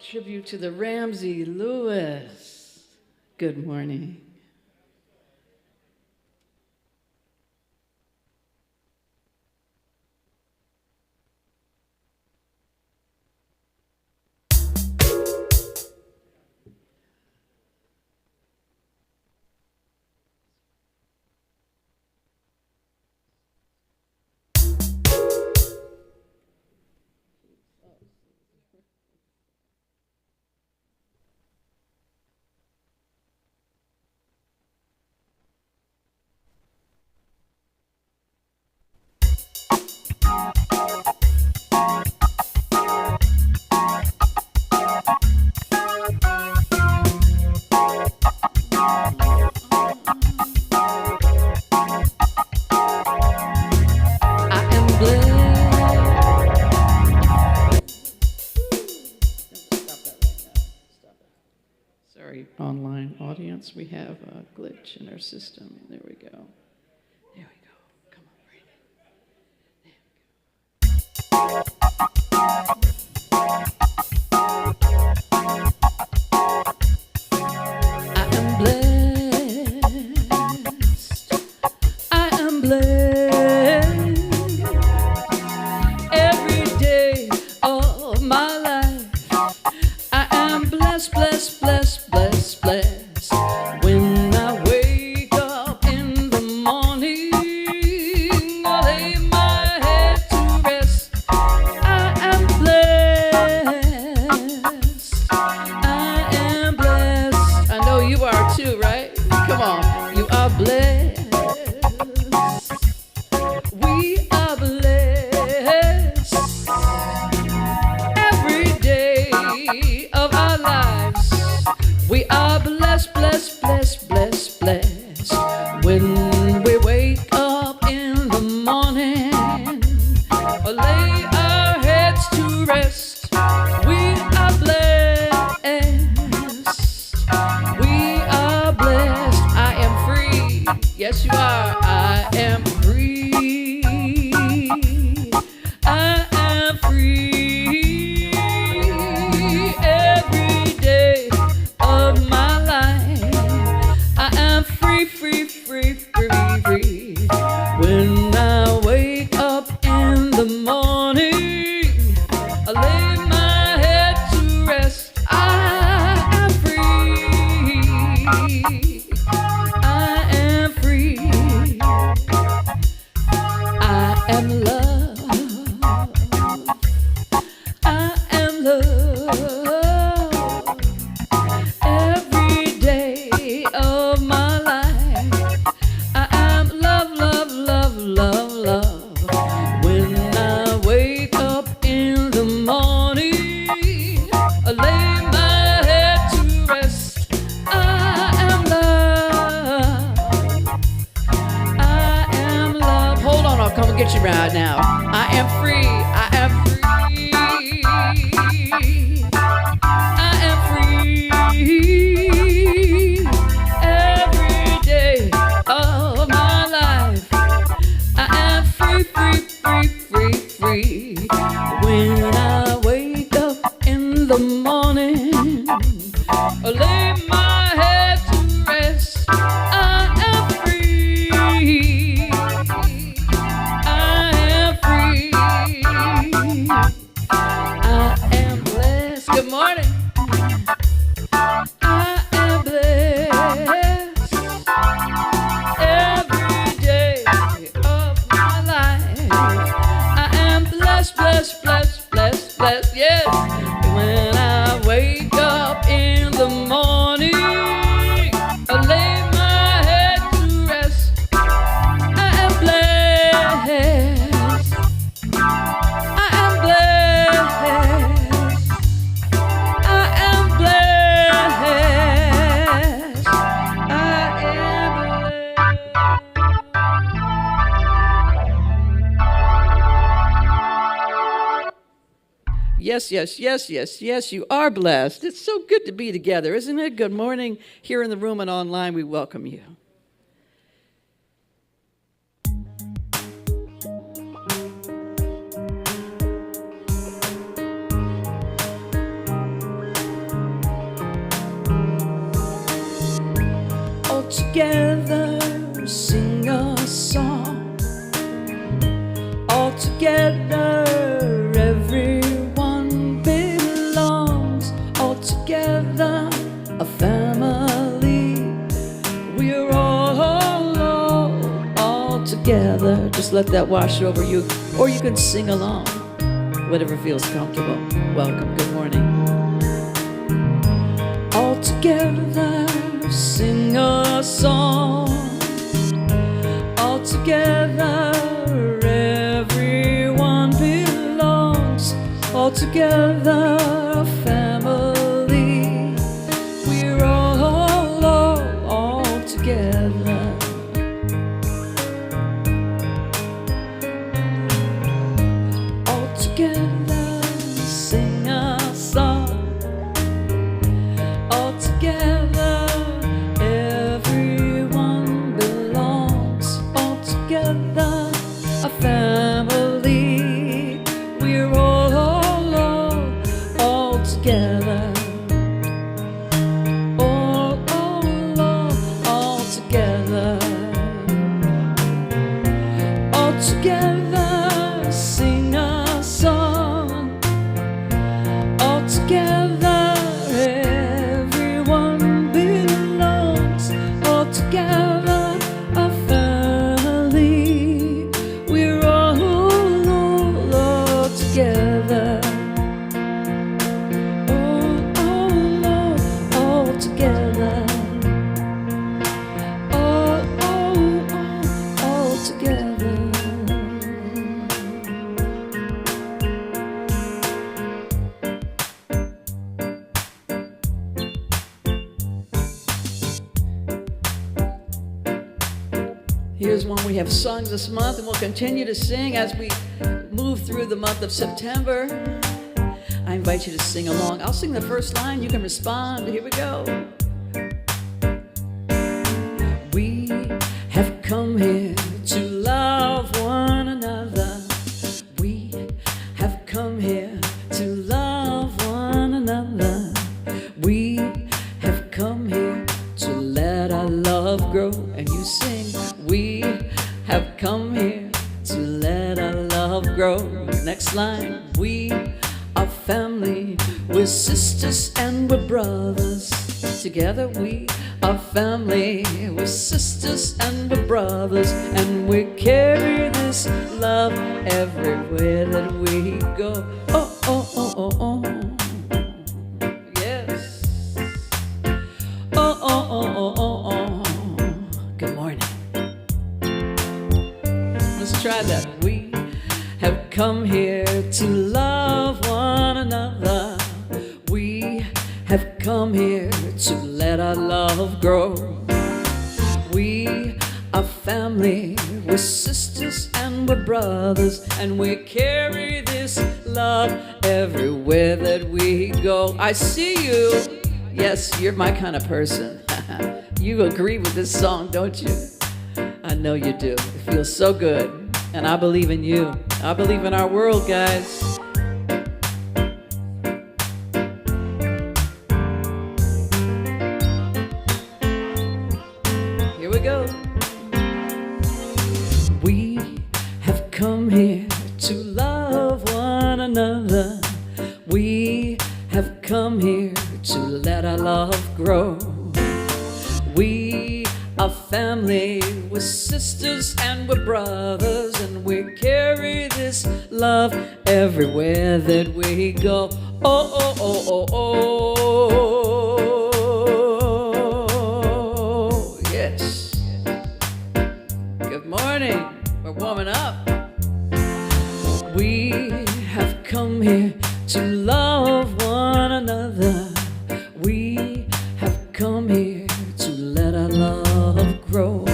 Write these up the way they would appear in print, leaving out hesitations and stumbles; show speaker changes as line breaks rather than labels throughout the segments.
tribute to the Ramsey Lewis. Good morning. Online audience, we have a glitch in our system. There we go. There we go. Come on, Brandon. I am blessed. I am blessed. Every day of my life, I am blessed, blessed, blessed, blessed, blessed. When I wake up in the morning, I lay my head to rest. I am blessed. I am blessed. I know you are too, right? Come on. You are blessed. We are blessed. Every day of our lives, we are blessed, blessed, blessed, blessed, blessed. When we wake up in the morning, or lay our heads to rest, we are blessed. We are blessed. I am free. Yes, you are. I am free. I am free. Every day of my life, I am free, free, free, free, free. When I wake up in the morning, I lay my head to rest. I am free. I am free. I am love. I am love. Every day of my life, I am love, love, love, love, love. When I wake up in the morning, I lay my head to rest. I am love. I am love. Hold on, I'll come and get you right now. I am free. I am free. I am free. Every day of my life, I am free, free, free, free, free. When I wake up in the morning, I lay my head to rest. I am free. I am free. I am blessed. Good morning. I am blessed. Every day of my life, I am blessed, blessed, blessed, blessed, blessed. Yes. When I wake up in the morning, I lay my head to rest. I am blessed. I am blessed. I am blessed. I am blessed. Yes, yes, yes, yes, yes, you are blessed. It's so good to be together, isn't it? Good morning. Here in the room and online, we welcome you. together sing a song. All together everyone belongs. All together a family. We're all together. Just let that wash over you, or you can sing along, whatever feels comfortable. Welcome, good morning. All together sing a song. All together everyone belongs. All together a family. We're all together. All together sing a song. All together everyone belongs. All together a family. We're all together. All together. All together sing a song. All together everyone belongs. All together a family. We're all together. All together. All together. Here's one we have sung this month, and we'll continue to sing as we move through the month of September. I invite you to sing along. I'll sing the first line, you can respond. Here we go. We have come here to love one another. We have come here to love one another. We have come here to let our love grow. And you sing, we have come here to let our love grow. Next line, we are family, we're sisters and we're brothers. Together we are family, we're sisters and we're brothers. And we carry this love everywhere that we go. Oh, oh, oh, oh, oh. Yes. Oh, oh, oh, oh, oh, oh. Good morning. Let's try that. We have come here to love one another. We have come here to let our love grow. We are family, we're sisters and we're brothers. And we carry this love everywhere that we go. I see you. Yes, you're my kind of person. You agree with this song, don't you? I know you do. It feels so good. And I believe in you. I believe in our world, guys. Here we go. We have come here to love one another. We have come here to let our love grow. We are family, we're sisters and we're brothers. And we carry this love everywhere that we go. Oh, oh, oh, oh, oh. Yes. Good morning. We're warming up. We have come here to love one another. We have come here to let our love grow.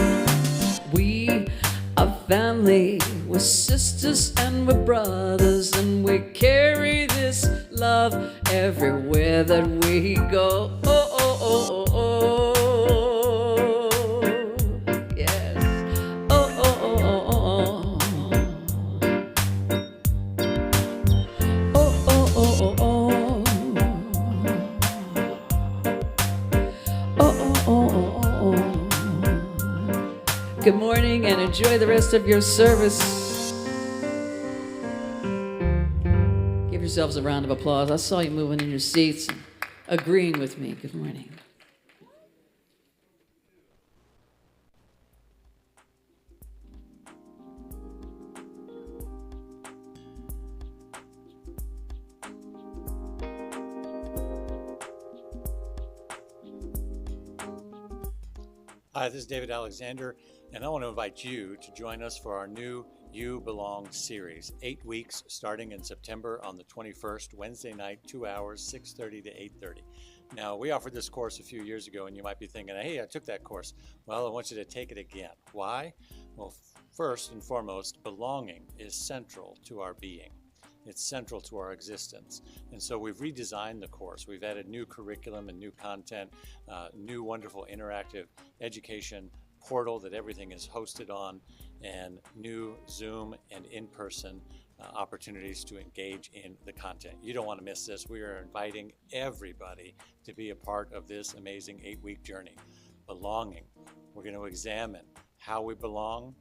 We are family, we're sisters and we're brothers. And we carry this love everywhere that we go. Oh, oh, oh, oh, oh. Yes. Oh, oh, oh, oh, oh. Oh, oh, oh, oh, oh. Oh, oh, oh, oh, oh. enjoy the rest of your service. Give yourselves a round of applause. I saw you moving in your seats, agreeing with me. Good morning.
Hi, this is David Alexander, and I want to invite you to join us for our new You Belong series, 8 weeks starting in September on the 21st, Wednesday night, 2 hours, 6:30 to 8:30. Now, we offered this course a few years ago, and you might be thinking, hey, I took that course. Well, I want you to take it again. Why? Well, first and foremost, belonging is central to our being. It's central to our existence. And so we've redesigned the course. We've added new curriculum and new content, new wonderful interactive education portal that everything is hosted on, and new Zoom and in-person opportunities to engage in the content. You don't want to miss this. We are inviting everybody to be a part of this amazing 8-week journey. Belonging. We're going to examine how we belong,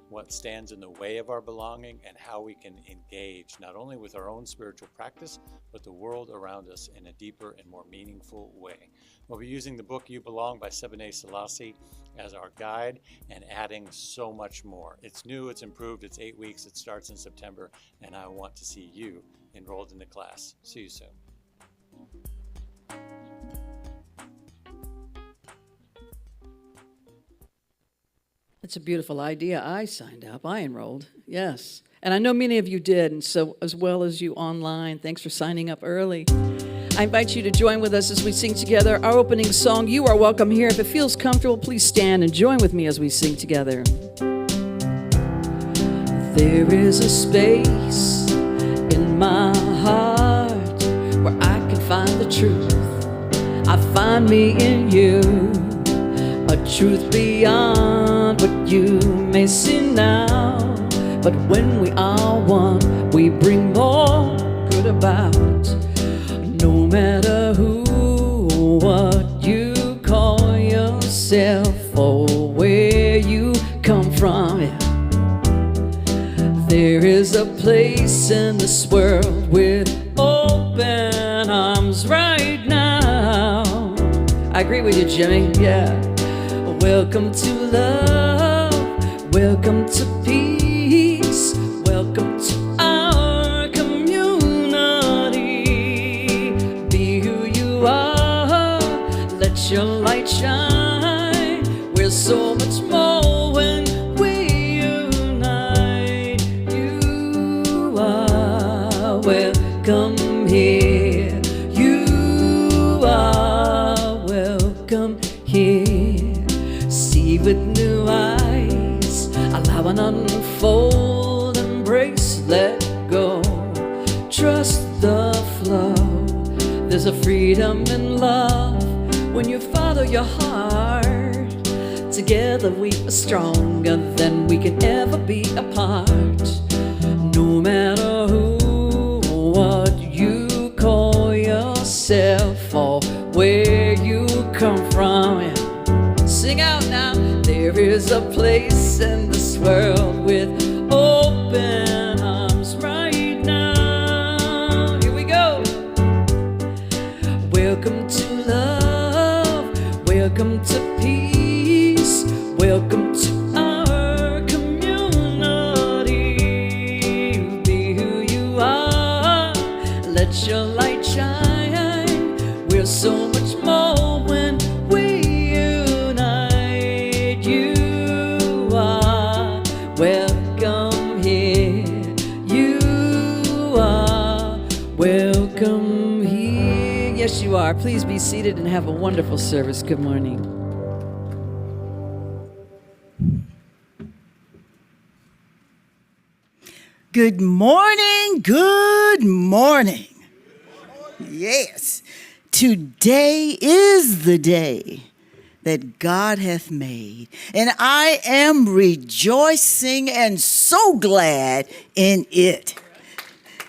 what stands in the way of our belonging, and how we can engage not only with our own spiritual practice, but the world around us in a deeper and more meaningful way. We'll be using the book You Belong by SLCA as our guide and adding so much more. It's new, it's improved, it's 8 weeks, it starts in September, and I want to see you enrolled in the class. See you soon.
It's a beautiful idea. I signed up. I enrolled. Yes. And I know many of you did, and so as well as you online. Thanks for signing up early. I invite you to join with us as we sing together our opening song, You Are Welcome Here. If it feels comfortable, please stand and join with me as we sing together. There is a space in my heart where I can find the truth. I find me in you, a truth beyond what you may see now. But when we are one, we bring more good about. No matter who, what you call yourself, or where you come from, there is a place in this world with open arms right now. I agree with you, Jimmy, yeah. Welcome to love, welcome to peace, welcome to our community. Be who you are, let your light shine. We're so much more when we unite. You are welcome here. You are welcome here. See with new eyes, allow an unfold, embrace, let go, trust the flow. There's a freedom in love when you follow your heart. Together we are stronger than we can ever be apart. No matter who, what you call yourself, or where you come from, sing out now. There is a place in this world with open arms right now. Here we go. Welcome to love, welcome to peace, welcome to our community. Be who you are, let your light shine. We're so much more when we unite. You are welcome here. You are welcome here. Yes, you are. Please be seated and have a wonderful service. Good morning.
Good morning, good morning. Yes, today is the day that God hath made, and I am rejoicing and so glad in it.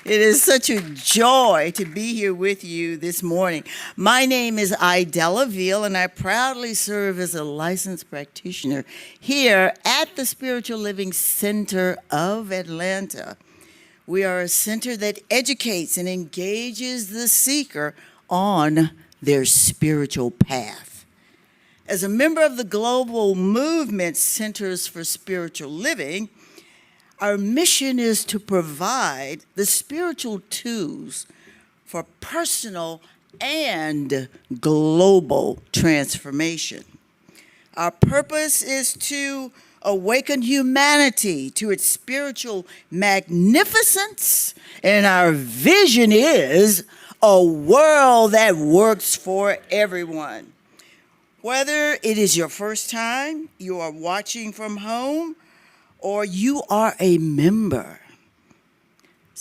It is such a joy to be here with you this morning. My name is Idella Veal, and I proudly serve as a licensed practitioner here at the Spiritual Living Center of Atlanta. We are a center that educates and engages the seeker on their spiritual path. As a member of the global movement Centers for Spiritual Living, our mission is to provide the spiritual tools for personal and global transformation. Our purpose is to awaken humanity to its spiritual magnificence, and our vision is a world that works for everyone. Whether it is your first time, you are watching from home, or you are a member,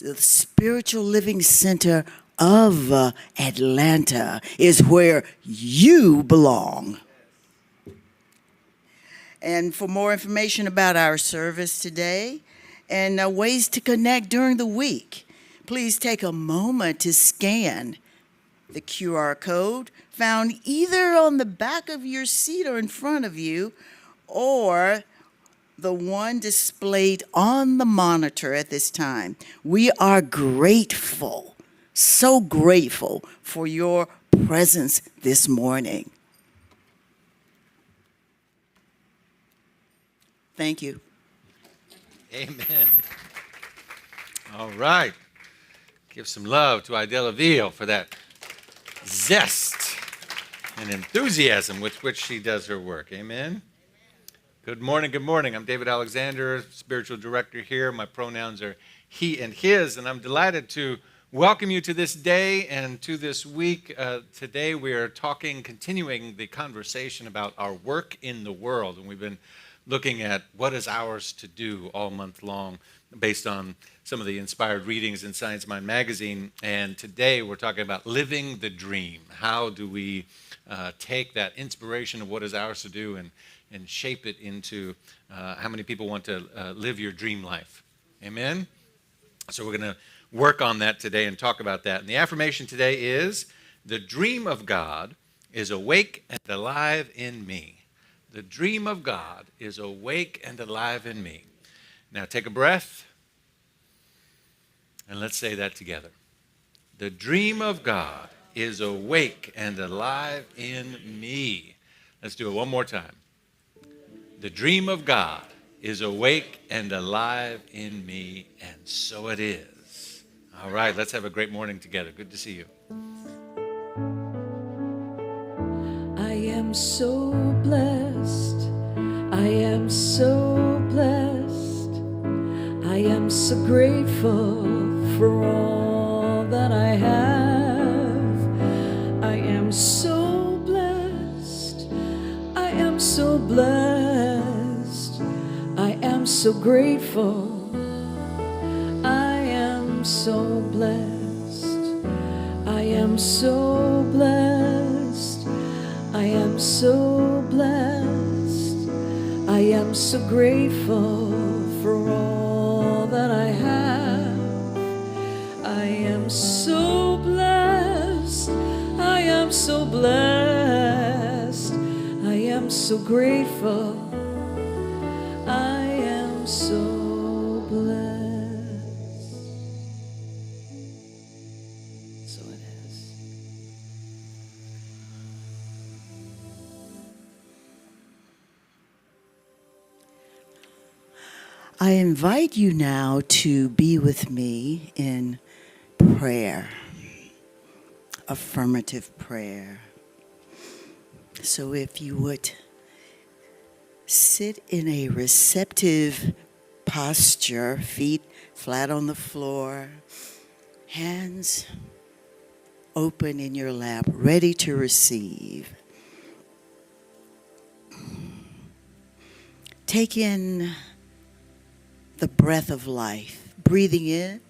the Spiritual Living Center of Atlanta is where you belong. And for more information about our service today and ways to connect during the week, please take a moment to scan the QR code found either on the back of your seat or in front of you, or the one displayed on the monitor at this time. We are grateful, so grateful for your presence this morning. Thank you.
Amen. All right. Give some love to Idella Veal for that zest and enthusiasm with which she does her work. Amen. Good morning, good morning. I'm David Alexander, spiritual director here. My pronouns are he and his, and I'm delighted to welcome you to this day and to this week. Today we are continuing the conversation about our work in the world, and we've been looking at what is ours to do all month long based on some of the inspired readings in Science Mind magazine. And today we're talking about living the dream. How do we take that inspiration of what is ours to do and shape it into how many people want to live your dream life. Amen? So we're going to work on that today and talk about that. And the affirmation today is, the dream of God is awake and alive in me. The dream of God is awake and alive in me. Now take a breath and let's say that together. The dream of God is awake and alive in me. Let's do it one more time. The dream of God is awake and alive in me, and so it is. All right, let's have a great morning together. Good to see you.
I am so blessed. I am so blessed. I am so grateful for all that I have. I am so blessed. I am so blessed. I am so grateful. I am so blessed. I am so blessed. I am so blessed. I am so grateful for all that I have. I am so blessed. I am so blessed. I am so grateful. I am so blessed. So it is.
I invite you now to be with me in prayer, affirmative prayer. So if you would sit in a receptive posture, feet flat on the floor, hands open in your lap, ready to receive. Take in the breath of life, breathing in,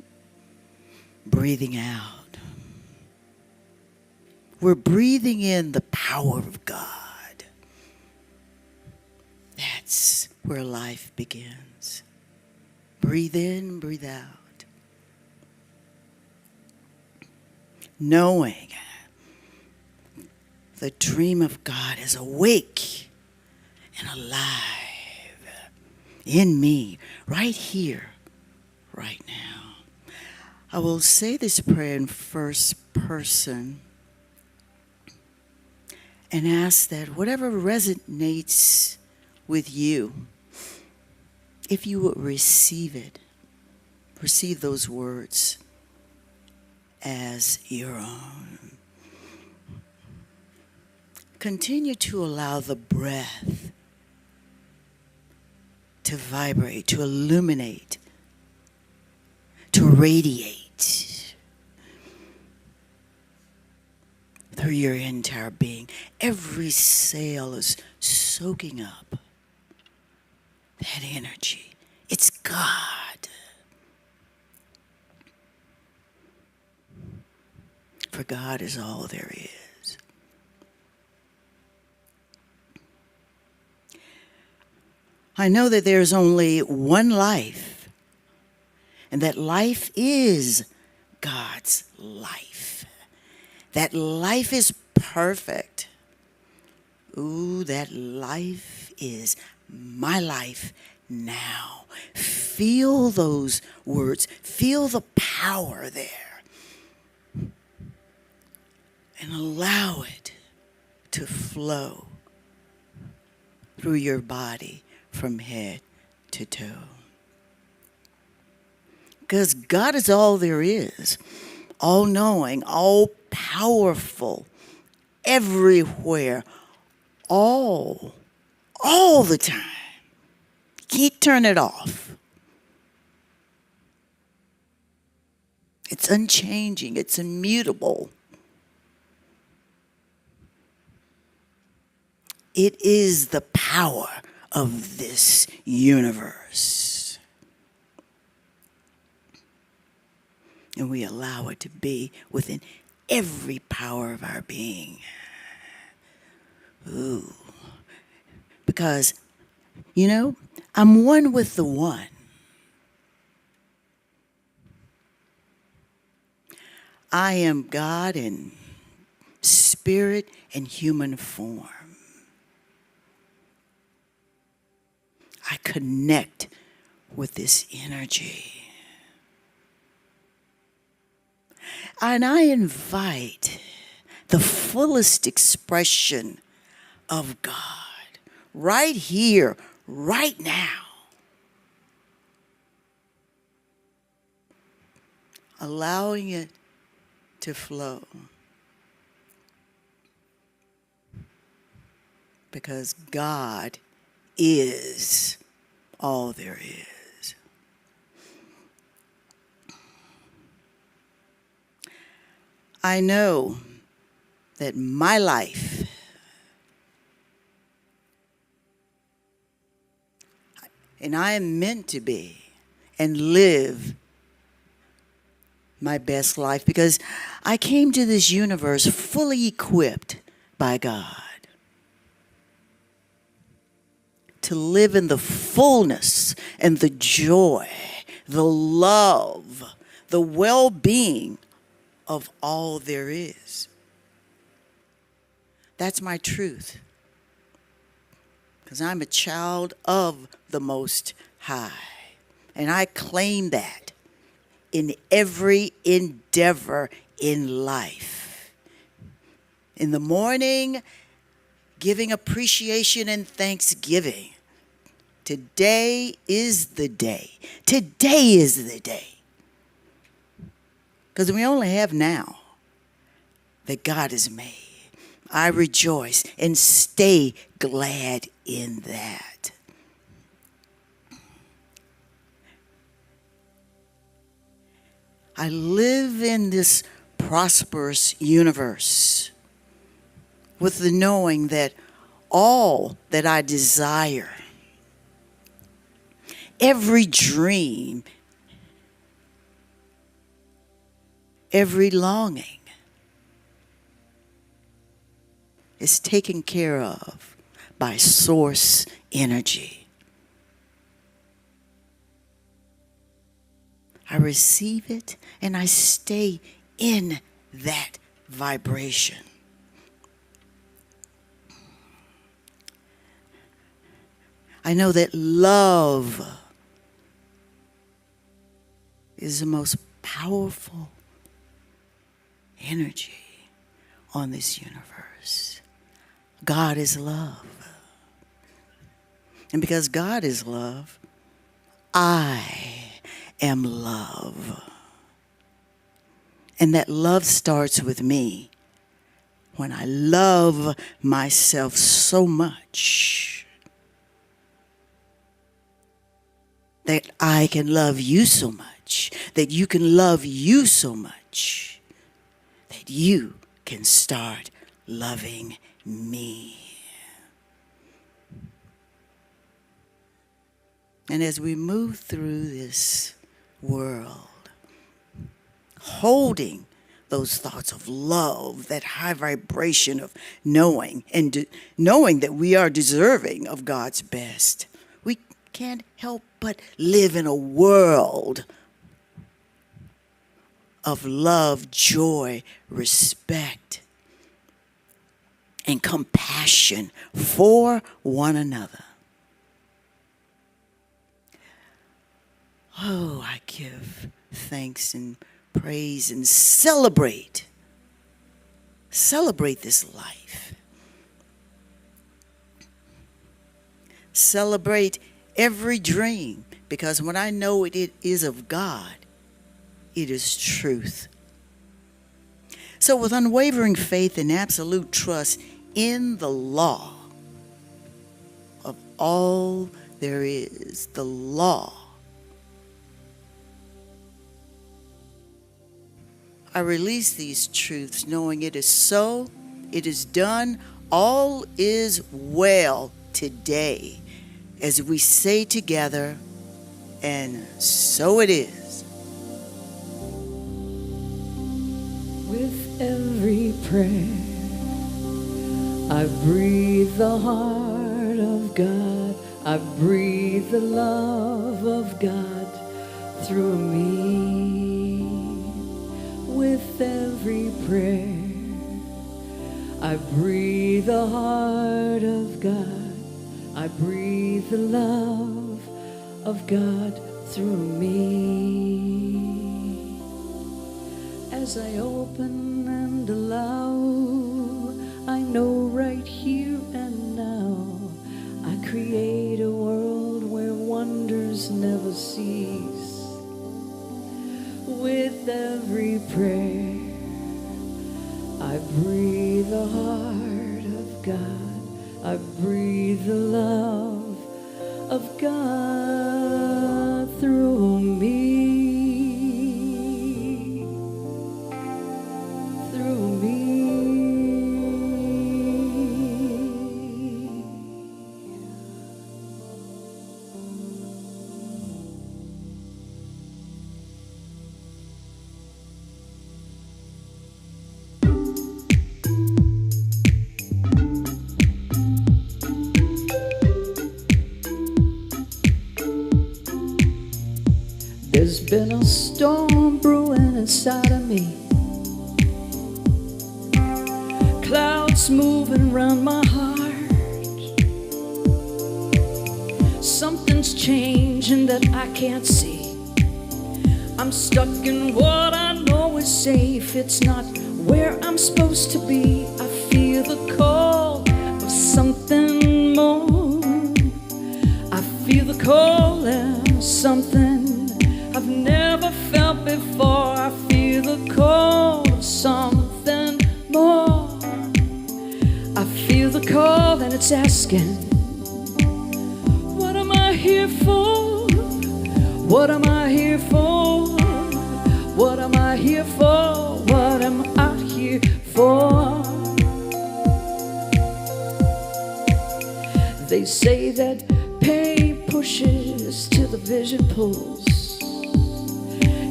breathing out. We're breathing in the power of God. That's where life begins. Breathe in, breathe out. knowing the dream of God is awake and alive in me right here, right now. I will say this prayer in first person and ask that whatever resonates with you, if you would receive it, receive those words as your own. Continue to allow the breath to vibrate, to illuminate, to radiate through your entire being. Every cell is soaking up that energy. It's God. For God is all there is. I know that there's only one life, and that life is God's life. That life is perfect. Ooh, that life is my life now. Feel those words. Feel the power there. And allow it to flow through your body from head to toe. Because God is all there is, all knowing, all powerful, everywhere, all the time. Can't turn it off. It's unchanging, it's immutable. It is the power of this universe. And we allow it to be within every power of our being. Ooh. Because, I'm one with the one. I am God in spirit and human form. I connect with this energy. And I invite the fullest expression of God right here, right now. Allowing it to flow. Because God is all there is. I know that my life and I am meant to be and live my best life because I came to this universe fully equipped by God to live in the fullness and the joy, the love, the well-being of all there is. That's my truth. Because I'm a child of the Most High. And I claim that in every endeavor in life. In the morning, giving appreciation and thanksgiving. Today is the day. Today is the day. Because we only have now that God has made. I rejoice and stay glad in that. I live in this prosperous universe with the knowing that all that I desire, every dream, every longing is taken care of by source energy. I receive it and I stay in that vibration. I know that love is the most powerful energy on this universe. God is love. And because God is love, I am love. And that love starts with me when I love myself so much that I can love you so much, that you can love you so much, that you can start loving me. And as we move through this world, holding those thoughts of love, that high vibration of knowing, and knowing that we are deserving of God's best, we can't help but live in a world of love, joy, respect, and compassion for one another. Oh, I give thanks and praise and celebrate this life. Celebrate every dream, because when I know it is of God, it is truth. So with unwavering faith and absolute trust in the law of all there is, the law, I release these truths knowing it is so, it is done, all is well today, as we say together, and so it is.
With every prayer, I breathe the heart of God. I breathe the love of God through me. With every prayer, I breathe the heart of God. I breathe the love of God through me. As I open and allow, I know right here and now, I create a world where wonders never cease. With every prayer, I breathe the heart of God. I breathe the love of God through me. Through me. There's been a storm brewing inside of me, clouds moving around my heart. Something's changing that I can't see. I'm stuck in what I know is safe. It's not where I'm supposed to be. I feel the call of something more. I feel the call of something I've never felt before. I feel the call of something more. I feel the call and it's asking, what am I here for? What am I here for? What am I here for? What am I here for? They say that pain pushes till the vision pulls.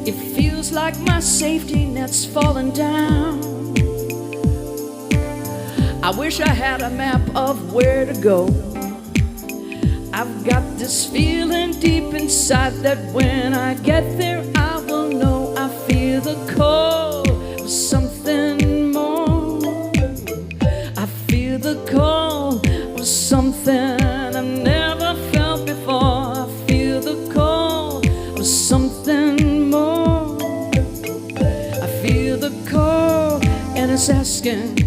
It feels like my safety net's falling down. I wish I had a map of where to go. I've got this feeling deep inside that when I get there I will know. I feel the call of something something more. I feel the call and it's asking,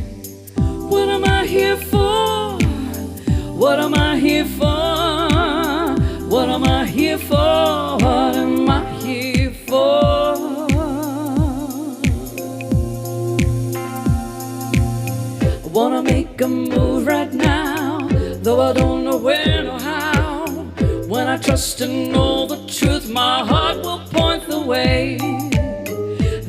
what am I here for? What am I here for? What am I here for? What am I here for? I wanna make a move right now, though I don't know when or how. When I trust and know the truth, my heart will point the way.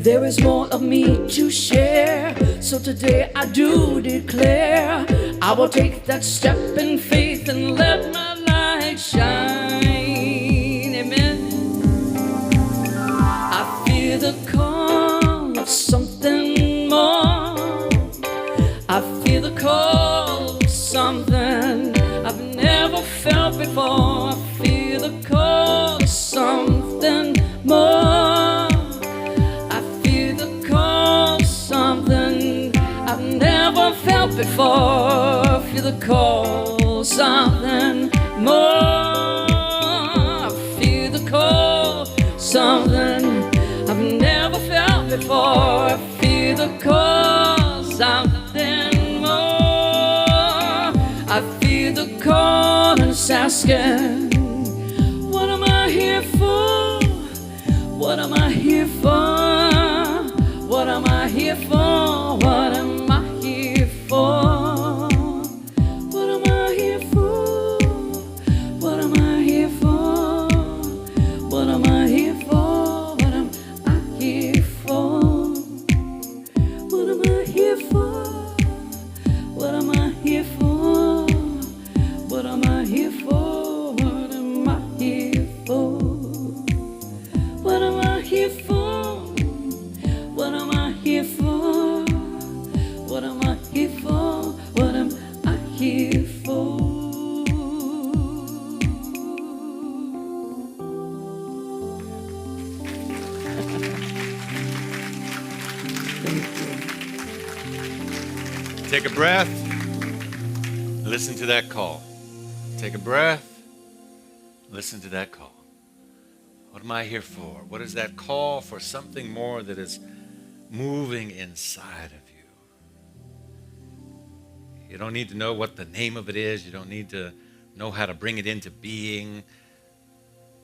There is more of me to share, so today I do declare I will take that step in faith and let my light shine. Amen. I feel the call of something more. I feel the call of something I've never felt before. I feel the call of something more. I feel the call of something I've never felt before. I feel the call of something more. I feel the call of something I've never felt before. I feel the call of something more. I feel the call and it's asking, what am I here for? What am I here for? What am I here for? What am I here for? What am I here for? What am I here for? What am I here for? What am I here for? What am I here for? What am I here for? What am I here for? What am I here for? What am I here for? What am I here for? What am I here for? What am I here for?
Take a breath. Listen to that call. Take a breath. Listen to that call. What am I here for? What is that call for something more that is moving inside of you? You don't need to know what the name of it is. You don't need to know how to bring it into being.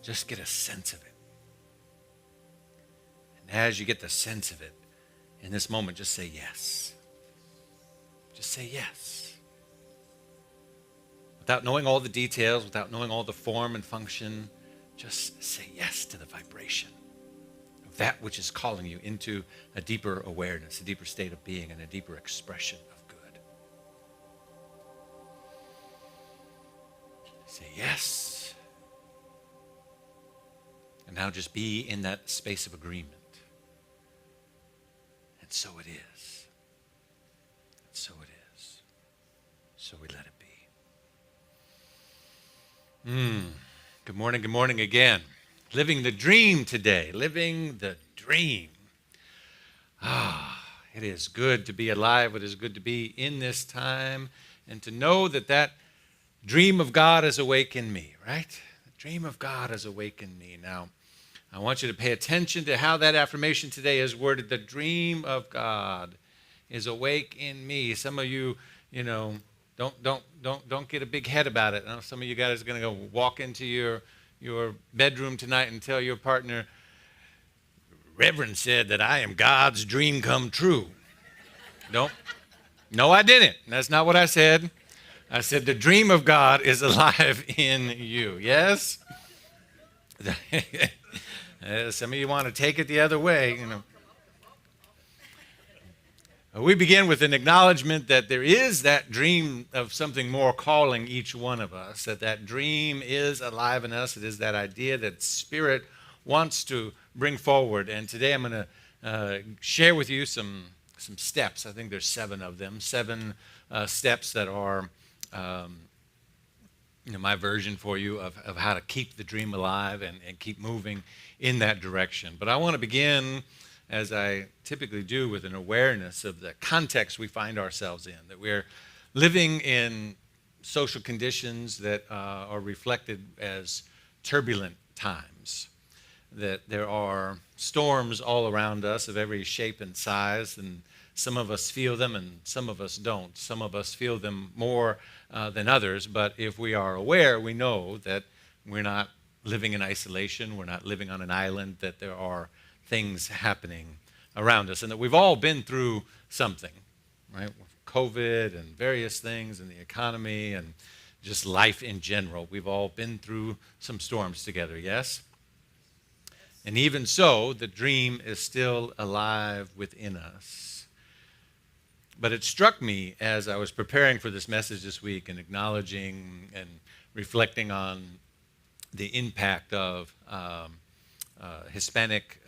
Just get a sense of it. And as you get the sense of it, in this moment, just say yes. Just say yes. Without knowing all the details, without knowing all the form and function, just say yes to the vibration of that which is calling you into a deeper awareness, a deeper state of being, and a deeper expression of good. Say yes. And now just be in that space of agreement. And so it is. And so it is. So we let it be. Good morning again. Living the dream today. Living the dream. It is good to be alive. It is good to be in this time and to know that that dream of God is awake in me, right? The dream of God is awake in me. Now, I want you to pay attention to how that affirmation today is worded. The dream of God is awake in me. Some of you, don't get a big head about it. I know some of you guys are going to go walk into your bedroom tonight and tell your partner, Reverend said that I am God's dream come true. No, I didn't. That's not what I said. I said the dream of God is alive in you. Yes? Some of you want to take it the other way, We begin with an acknowledgement that there is that dream of something more calling each one of us, that dream is alive in us. It is that idea that Spirit wants to bring forward. And today I'm going to share with you some steps. I think there's 7 of them, 7 steps that are my version for you of how to keep the dream alive and keep moving in that direction. But I want to begin, as I typically do, with an awareness of the context we find ourselves in, that we're living in social conditions that are reflected as turbulent times. that there are storms all around us of every shape and size, and some of us feel them and some of us don't. Some of us feel them more than others, but if we are aware, we know that we're not living in isolation, we're not living on an island, that there are things happening around us, and that we've all been through something, right? COVID and various things, and the economy, and just life in general. We've all been through some storms together, yes? And even so, the dream is still alive within us. But it struck me as I was preparing for this message this week and acknowledging and reflecting on the impact of Hispanic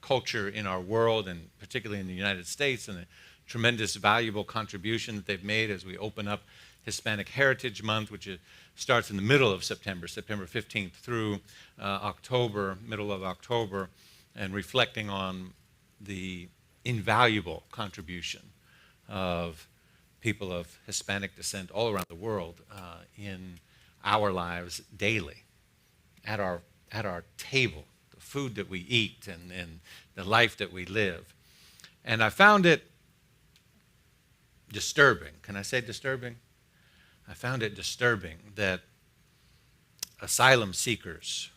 culture in our world, and particularly in the United States, and the tremendous valuable contribution that they've made as we open up Hispanic Heritage Month, which starts in the middle of September, September 15th through October, middle of October, and reflecting on the invaluable contribution of people of Hispanic descent all around the world in our lives daily, at our table, the food that we eat and the life that we live. And I found it disturbing. Can I say disturbing? I found it disturbing that asylum seekers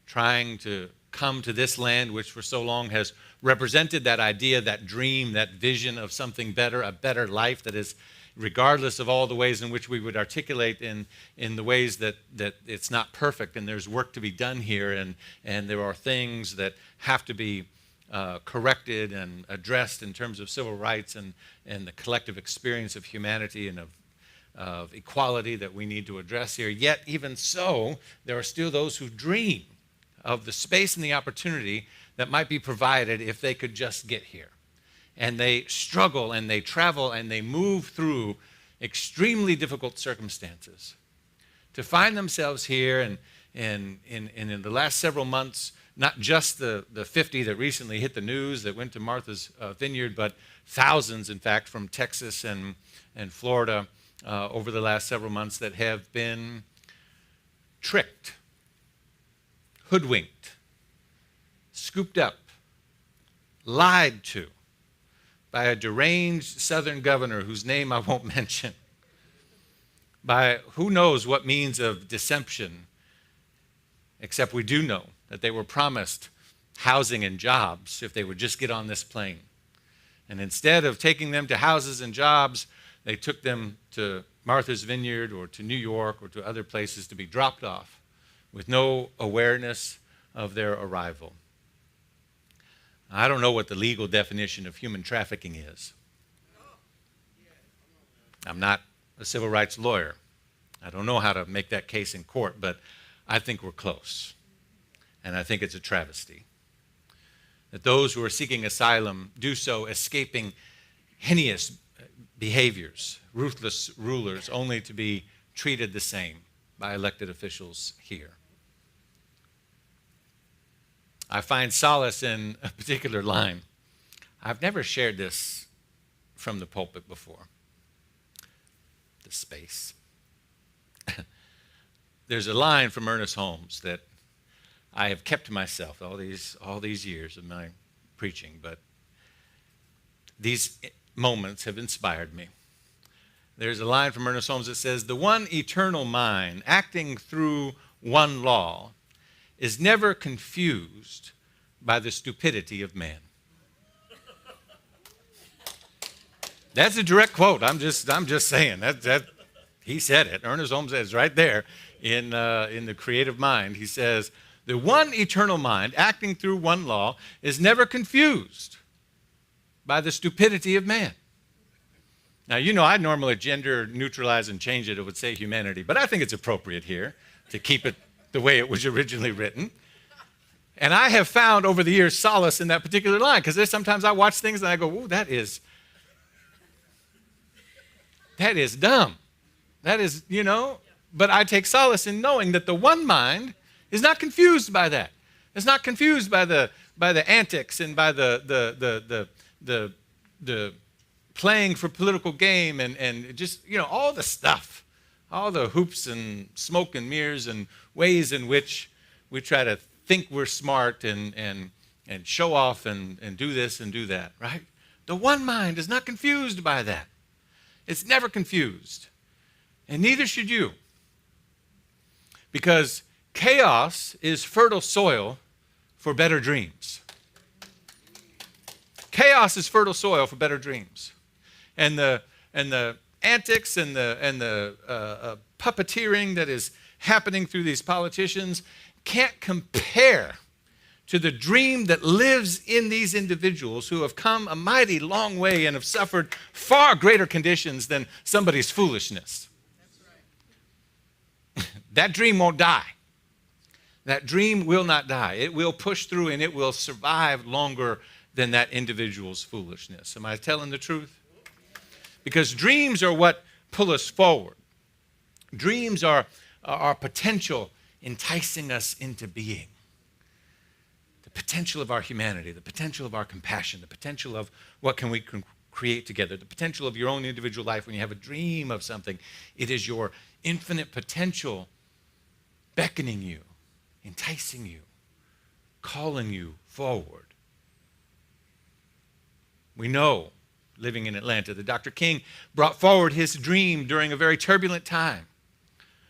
trying to come to this land, which for so long has represented that idea, that dream, that vision of something better, a better life that is, regardless of all the ways in which we would articulate in the ways that it's not perfect and there's work to be done here, and there are things that have to be corrected and addressed in terms of civil rights and the collective experience of humanity and of equality that we need to address here. Yet, even so, there are still those who dream of the space and the opportunity that might be provided if they could just get here. And they struggle and they travel and they move through extremely difficult circumstances to find themselves here. And in the last several months, not just the 50 that recently hit the news that went to Martha's Vineyard, but thousands, in fact, from Texas and Florida over the last several months that have been tricked, hoodwinked, scooped up, lied to by a deranged southern governor whose name I won't mention, by who knows what means of deception, except we do know that they were promised housing and jobs if they would just get on this plane. And instead of taking them to houses and jobs, they took them to Martha's Vineyard or to New York or to other places to be dropped off with no awareness of their arrival. I don't know what the legal definition of human trafficking is. I'm not a civil rights lawyer. I don't know how to make that case in court, but I think we're close. And I think it's a travesty that those who are seeking asylum do so escaping heinous behaviors, ruthless rulers, only to be treated the same by elected officials here. I find solace in a particular line. I've never shared this from the pulpit before. The space. There's a line from Ernest Holmes that I have kept to myself all these years of my preaching, but these moments have inspired me. There's a line from Ernest Holmes that says, "The one eternal mind acting through one law is never confused by the stupidity of man." That's a direct quote. I'm just saying that he said it. Ernest Holmes says right there in The Creative Mind. He says, "The one eternal mind acting through one law is never confused by the stupidity of man." Now, you know, I normally gender neutralize and change it. It would say humanity, but I think it's appropriate here to keep it the way it was originally written. And I have found over the years solace in that particular line, because there's sometimes I watch things and I go, "Ooh, that is dumb. That is, you know," but I take solace in knowing that the one mind is not confused by that. It's not confused by the antics and by the playing for political game and just, you know, all the stuff, all the hoops and smoke and mirrors and ways in which we try to think we're smart and show off and do this and do that, right? The one mind is not confused by that. It's never confused. And neither should you. Because chaos is fertile soil for better dreams. Chaos is fertile soil for better dreams. And the antics and the puppeteering that is happening through these politicians can't compare to the dream that lives in these individuals who have come a mighty long way and have suffered far greater conditions than somebody's foolishness. That's right. That dream won't die. That dream will not die. It will push through and it will survive longer than that individual's foolishness. Am I telling the truth? Because dreams are what pull us forward. Dreams are our potential enticing us into being. The potential of our humanity, the potential of our compassion, the potential of what can we create together, the potential of your own individual life. When you have a dream of something, it is your infinite potential beckoning you, enticing you, calling you forward. We know, living in Atlanta, that Dr. King brought forward his dream during a very turbulent time,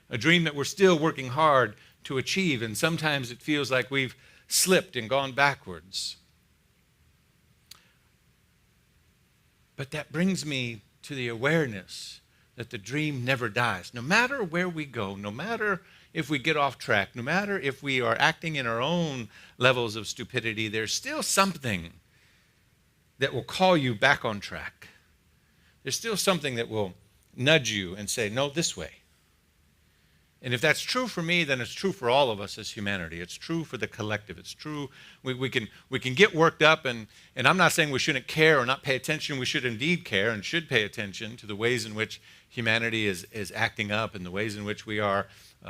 a dream that we're still working hard to achieve, and sometimes it feels like we've slipped and gone backwards. But that brings me to the awareness that the dream never dies. No matter where we go, no matter if we get off track, no matter if we are acting in our own levels of stupidity, there's still something that will call you back on track. There's still something that will nudge you and say, no, this way. And if that's true for me, then it's true for all of us as humanity. It's true for the collective. It's true. We can get worked up, and I'm not saying we shouldn't care or not pay attention. We should indeed care and should pay attention to the ways in which humanity is acting up and the ways in which we are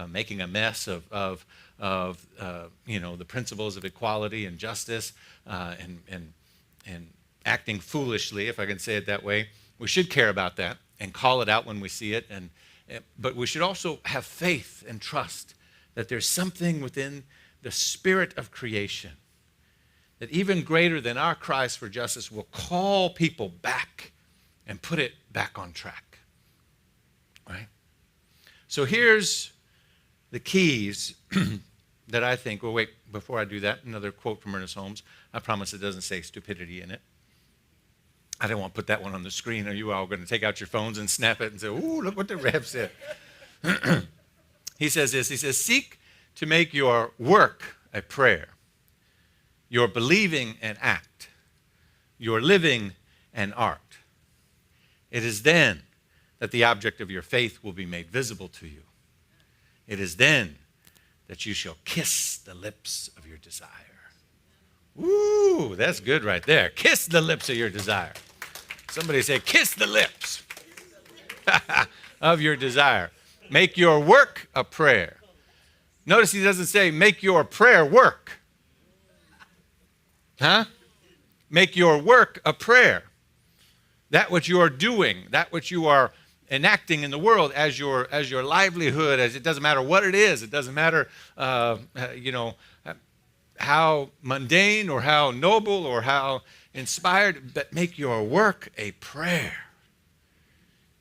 making a mess of the principles of equality and justice and acting foolishly, if I can say it that way. We should care about that and call it out when we see it. But we should also have faith and trust that there's something within the spirit of creation that even greater than our cries for justice will call people back and put it back on track. Right? So here's the keys that I think, well, wait, before I do that, another quote from Ernest Holmes. I promise it doesn't say stupidity in it. I didn't want to put that one on the screen. Are you all going to take out your phones and snap it and say, ooh, look what the Rev said? He says this. He says, seek to make your work a prayer, your believing an act, your living an art. It is then that the object of your faith will be made visible to you. It is then that you shall kiss the lips of your desire. Ooh, that's good right there. Kiss the lips of your desire. Somebody say, kiss the lips of your desire. Make your work a prayer. Notice he doesn't say, make your prayer work. Huh? Make your work a prayer. That which you are doing, that which you are enacting in the world as your livelihood, as it doesn't matter what it is. It doesn't matter, how mundane or how noble or how inspired, but make your work a prayer.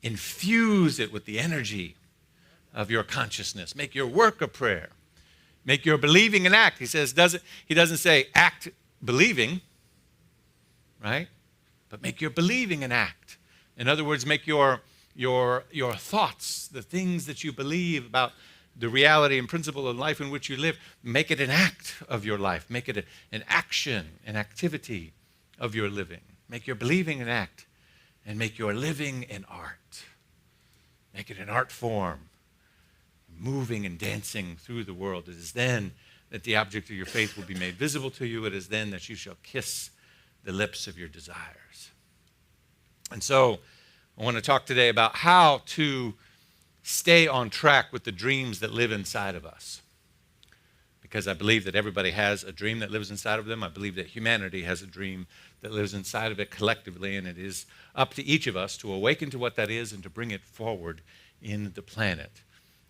Infuse it with the energy of your consciousness. Make your work a prayer. Make your believing an act. He doesn't say act believing, right? But make your believing an act. In other words, make your thoughts, the things that you believe about the reality and principle of life in which you live, make it an act of your life. Make it an action, an activity of your living. Make your believing an act, and make your living an art. Make it an art form, moving and dancing through the world. It is then that the object of your faith will be made visible to you. It is then that you shall kiss the lips of your desires. And so I want to talk today about how to stay on track with the dreams that live inside of us. Because I believe that everybody has a dream that lives inside of them. I believe that humanity has a dream that lives inside of it collectively, and it is up to each of us to awaken to what that is and to bring it forward in the planet.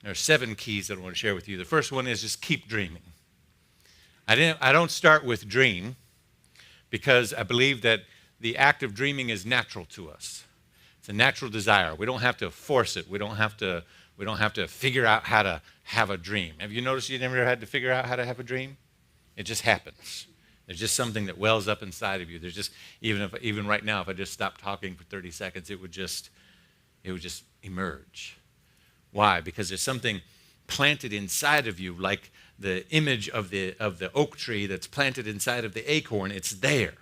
There are 7 keys that I want to share with you. The first one is just keep dreaming. I don't start with dream because I believe that the act of dreaming is natural to us. It's a natural desire. We don't have to force it. We don't have to figure out how to have a dream. Have you noticed you never had to figure out how to have a dream? It just happens. There's just something that wells up inside of you. There's just, even right now, if I just stopped talking for 30 seconds, it would just emerge. Why? Because there's something planted inside of you, like the image of the oak tree that's planted inside of the acorn. It's there.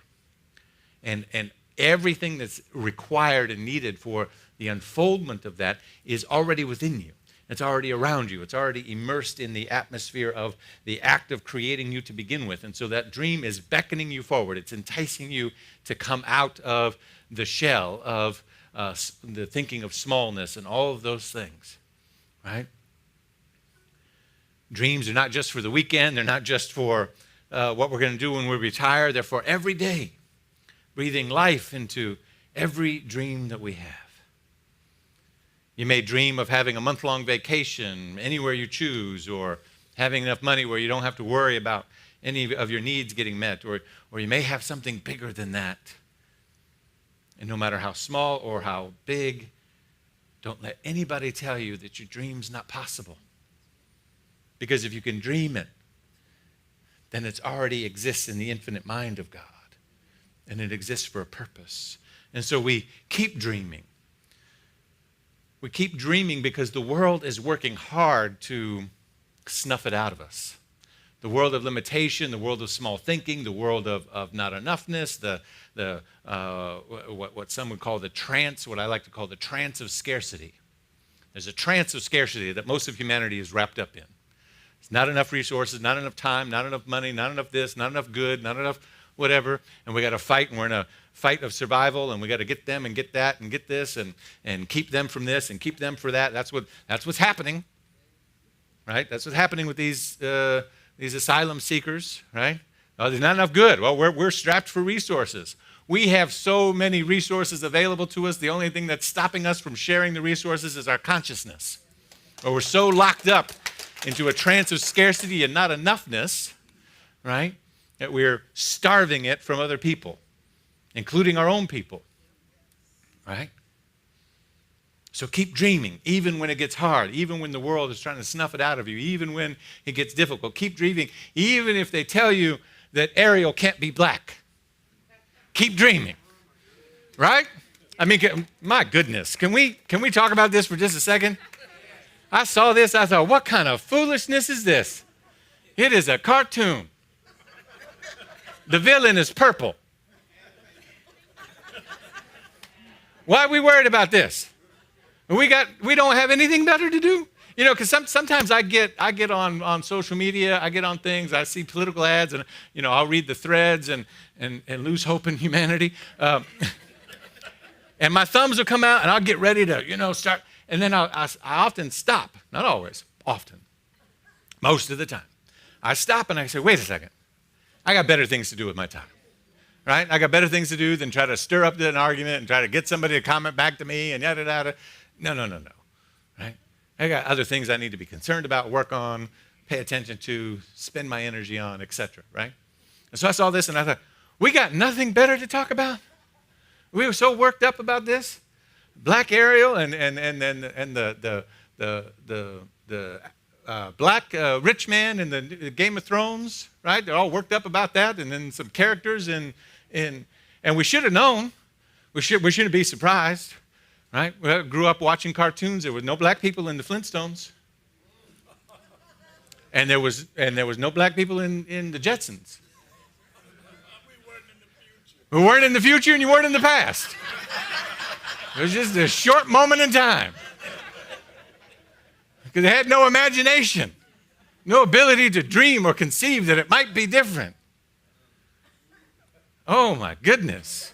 And everything that's required and needed for the unfoldment of that is already within you. It's already around you. It's already immersed in the atmosphere of the act of creating you to begin with. And so that dream is beckoning you forward. It's enticing you to come out of the shell of the thinking of smallness and all of those things, right? Dreams are not just for the weekend. They're not just for what we're going to do when we retire. They're for every day, breathing life into every dream that we have. You may dream of having a month-long vacation anywhere you choose, or having enough money where you don't have to worry about any of your needs getting met, or you may have something bigger than that. And no matter how small or how big, don't let anybody tell you that your dream's not possible. Because if you can dream it, then it already exists in the infinite mind of God. And it exists for a purpose. And so we keep dreaming. We keep dreaming because the world is working hard to snuff it out of us. The world of limitation, the world of small thinking, the world of not enoughness, what some would call the trance, what I like to call the trance of scarcity. There's a trance of scarcity that most of humanity is wrapped up in. It's not enough resources, not enough time, not enough money, not enough this, not enough good, not enough whatever, and we got to fight, and we're in a fight of survival, and we got to get them and get that and get this and keep them from this and keep them for that. That's what's happening, right? That's what's happening with these asylum seekers, right? Oh, there's not enough good. Well, we're strapped for resources. We have so many resources available to us. The only thing that's stopping us from sharing the resources is our consciousness. Or we're so locked up into a trance of scarcity and not enoughness, right, that we're starving it from other people, including our own people, right? So keep dreaming, even when it gets hard, even when the world is trying to snuff it out of you, even when it gets difficult. Keep dreaming, even if they tell you that Ariel can't be black. Keep dreaming, right? I mean, my goodness, can we talk about this for just a second? I saw this, I thought, what kind of foolishness is this? It is a cartoon. The villain is purple. Why are we worried about this? We don't have anything better to do? You know, because sometimes I get on social media, I get on things, I see political ads, and, you know, I'll read the threads and lose hope in humanity. And my thumbs will come out, and I'll get ready to, you know, start. And then I often stop, not always, often, most of the time. I stop and I say, wait a second, I got better things to do with my time, right? I got better things to do than try to stir up an argument and try to get somebody to comment back to me and yada, yada. No, right? I got other things I need to be concerned about, work on, pay attention to, spend my energy on, etc., right? And so I saw this and I thought, we got nothing better to talk about? We were so worked up about this? Black Ariel and the black rich man in the Game of Thrones, right? They're all worked up about that, and then some characters and we should have known. We shouldn't be surprised, right? We grew up watching cartoons. There were no black people in the Flintstones, and there was no black people in the Jetsons. We weren't in the future, and you weren't in the past. It was just a short moment in time. Because they had no imagination, no ability to dream or conceive that it might be different. Oh my goodness.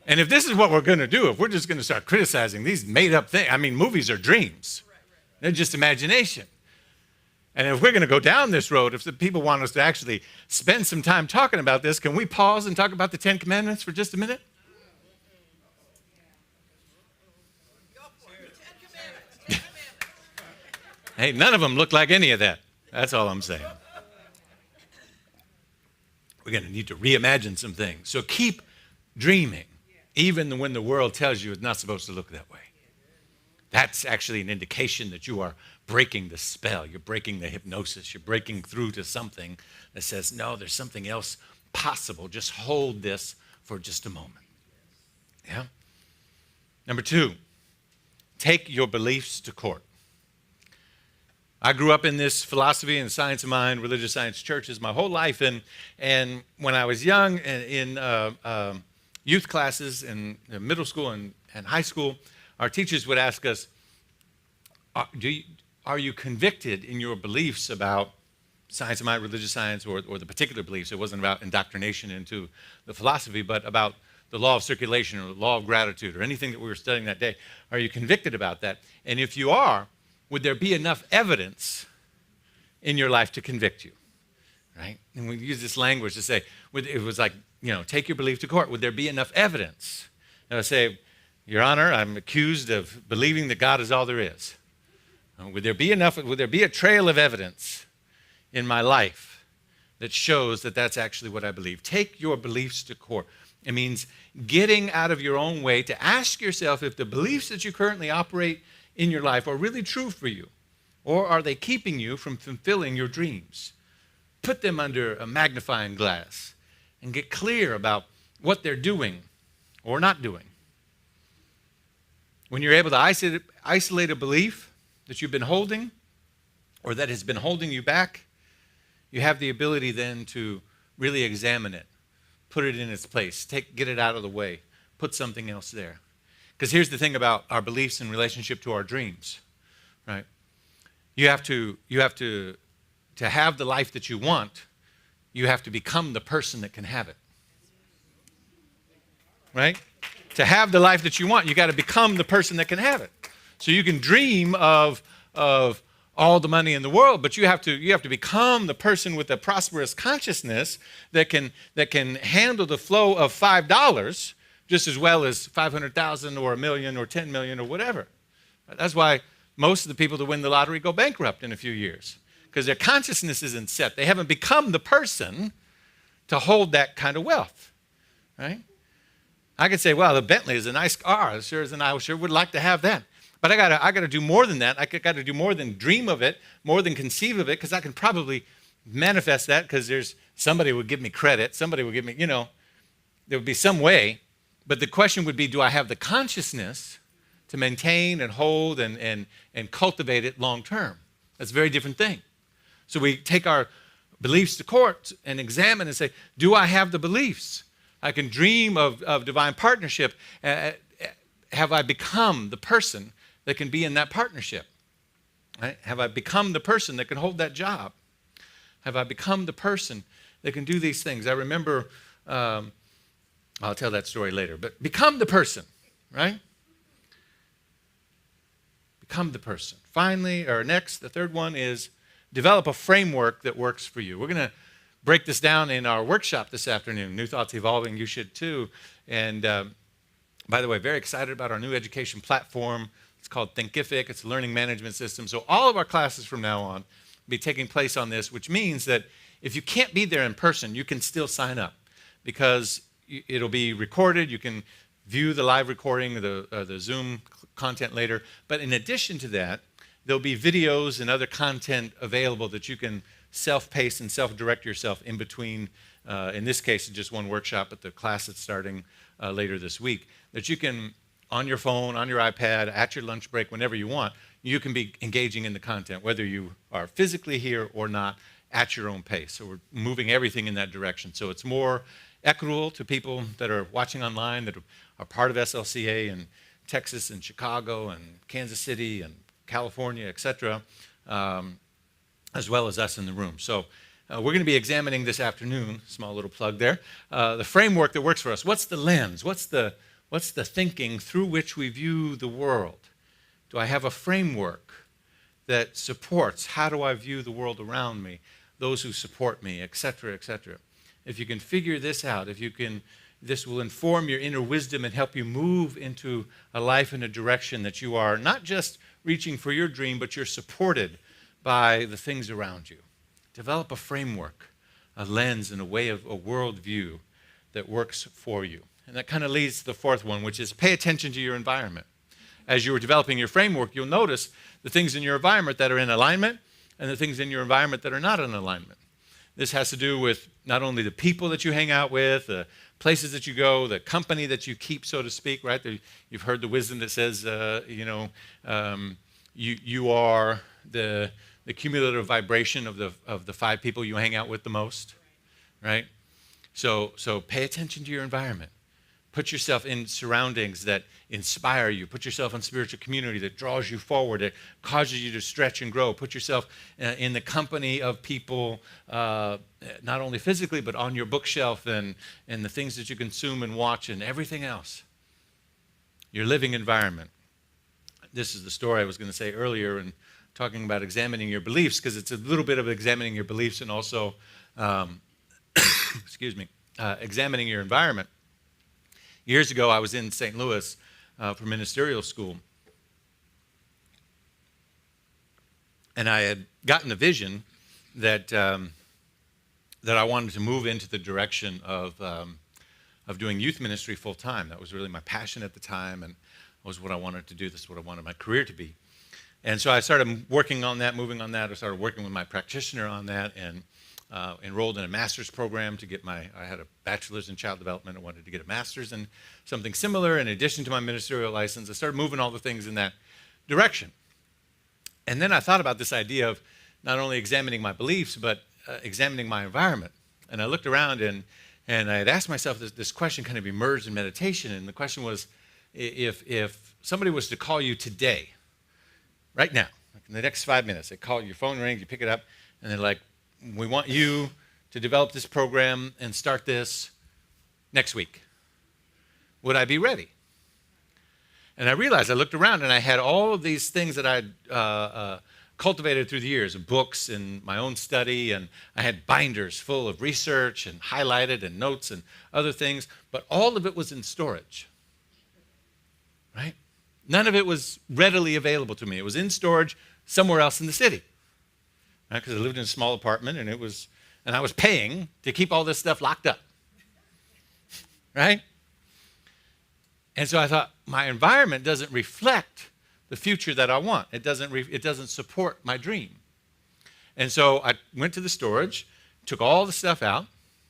And if this is what we're going to do, if we're just going to start criticizing these made up things, I mean, movies are dreams. They're just imagination. And if we're going to go down this road, if the people want us to actually spend some time talking about this, can we pause and talk about the 10 Commandments for just a minute? Hey, none of them look like any of that. That's all I'm saying. We're going to need to reimagine some things. So keep dreaming, even when the world tells you it's not supposed to look that way. That's actually an indication that you are breaking the spell. You're breaking the hypnosis. You're breaking through to something that says, no, there's something else possible. Just hold this for just a moment. Yeah? Number 2, take your beliefs to court. I grew up in this philosophy and science of mind, religious science churches my whole life. And when I was young in youth classes in middle school and high school, our teachers would ask us, are you convicted in your beliefs about science of mind, religious science, or the particular beliefs? It wasn't about indoctrination into the philosophy, but about the law of circulation or the law of gratitude or anything that we were studying that day. Are you convicted about that? And if you are, would there be enough evidence in your life to convict you? Right? And we use this language to say, it was like, take your belief to court. Would there be enough evidence? And I say, Your Honor, I'm accused of believing that God is all there is. Would there be a trail of evidence in my life that shows that that's actually what I believe? Take your beliefs to court. It means getting out of your own way to ask yourself if the beliefs that you currently operate in your life are really true for you, or are they keeping you from fulfilling your dreams? Put them under a magnifying glass and get clear about what they're doing or not doing. When you're able to isolate a belief that you've been holding or that has been holding you back, you have the ability then to really examine it, put it in its place, get it out of the way, put something else there. Because here's the thing about our beliefs in relationship to our dreams, right? You have to have the life that you want, you have to become the person that can have it. Right? To have the life that you want, you got to become the person that can have it. So you can dream of all the money in the world, but you have to become the person with a prosperous consciousness that can handle the flow of $5 just as well as 500,000 or 1 million or 10 million or whatever. That's why most of the people that win the lottery go bankrupt in a few years, because their consciousness isn't set. They haven't become the person to hold that kind of wealth, right? I could say, well, the Bentley is a nice car. I sure would like to have that. But I gotta do more than that. I got to do more than dream of it, more than conceive of it, because I can probably manifest that because somebody would give me credit. Somebody would give me, there would be some way. But the question would be, do I have the consciousness to maintain and hold and cultivate it long term? That's a very different thing. So we take our beliefs to court and examine and say, do I have the beliefs? I can dream of divine partnership. Have I become the person that can be in that partnership? Right? Have I become the person that can hold that job? Have I become the person that can do these things? I remember, I'll tell that story later, but become the person, right? Become the person. Finally, or next, the third one is develop a framework that works for you. We're going to break this down in our workshop this afternoon, New Thoughts Evolving. You should too. And by the way, very excited about our new education platform. It's called Thinkific. It's a learning management system. So all of our classes from now on will be taking place on this, which means that if you can't be there in person, you can still sign up because it'll be recorded. You can view the live recording, the Zoom content later. But in addition to that, there'll be videos and other content available that you can self-pace and self-direct yourself in between. In this case, it's just one workshop, but the class that's starting later this week, that you can, on your phone, on your iPad, at your lunch break, whenever you want, you can be engaging in the content, whether you are physically here or not, at your own pace. So we're moving everything in that direction. So it's more equitable to people that are watching online, that are part of SLCA in Texas and Chicago and Kansas City and California, etc., as well as us in the room. So we're going to be examining this afternoon, small little plug there, the framework that works for us. What's the lens? What's the thinking through which we view the world? Do I have a framework that supports how do I view the world around me, those who support me, etc., etc.? If you can figure this out, this will inform your inner wisdom and help you move into a life in a direction that you are not just reaching for your dream, but you're supported by the things around you. Develop a framework a lens and a way of a worldview that works for you. And that kind of leads to the fourth one, which is pay attention to your environment. As you were developing your framework, you'll notice the things in your environment that are in alignment and the things in your environment that are not in alignment. This has to do with not only the people that you hang out with, the places that you go, the company that you keep, so to speak, right? You've heard the wisdom that says, you are the cumulative vibration of the 5 people you hang out with the most, right? So pay attention to your environment. Put yourself in surroundings that inspire you. Put yourself in spiritual community that draws you forward, that causes you to stretch and grow. Put yourself in the company of people, not only physically, but on your bookshelf and the things that you consume and watch and everything else. Your living environment. This is the story I was going to say earlier and talking about examining your beliefs, because it's a little bit of examining your beliefs and also, examining your environment. Years ago, I was in St. Louis for ministerial school. And I had gotten a vision that I wanted to move into the direction of doing youth ministry full time. That was really my passion at the time, and was what I wanted to do. This is what I wanted my career to be. And so I started working on that, moving on that. I started working with my practitioner on that, and enrolled in a master's program to get I had a bachelor's in child development. I wanted to get a master's in something similar in addition to my ministerial license. I started moving all the things in that direction. And then I thought about this idea of not only examining my beliefs, but examining my environment. And I looked around and I had asked myself this question, kind of emerged in meditation. And the question was, if somebody was to call you today, right now, like in the next 5 minutes, they call, your phone rings, you pick it up, and they're like, we want you to develop this program and start this next week. Would I be ready? And I realized, I looked around and I had all of these things that I'd cultivated through the years, books and my own study, and I had binders full of research and highlighted and notes and other things, but all of it was in storage, right? None of it was readily available to me. It was in storage somewhere else in the city. Because I lived in a small apartment, and I was paying to keep all this stuff locked up, right? And so I thought, my environment doesn't reflect the future that I want. It doesn't support my dream. And so I went to the storage, took all the stuff out,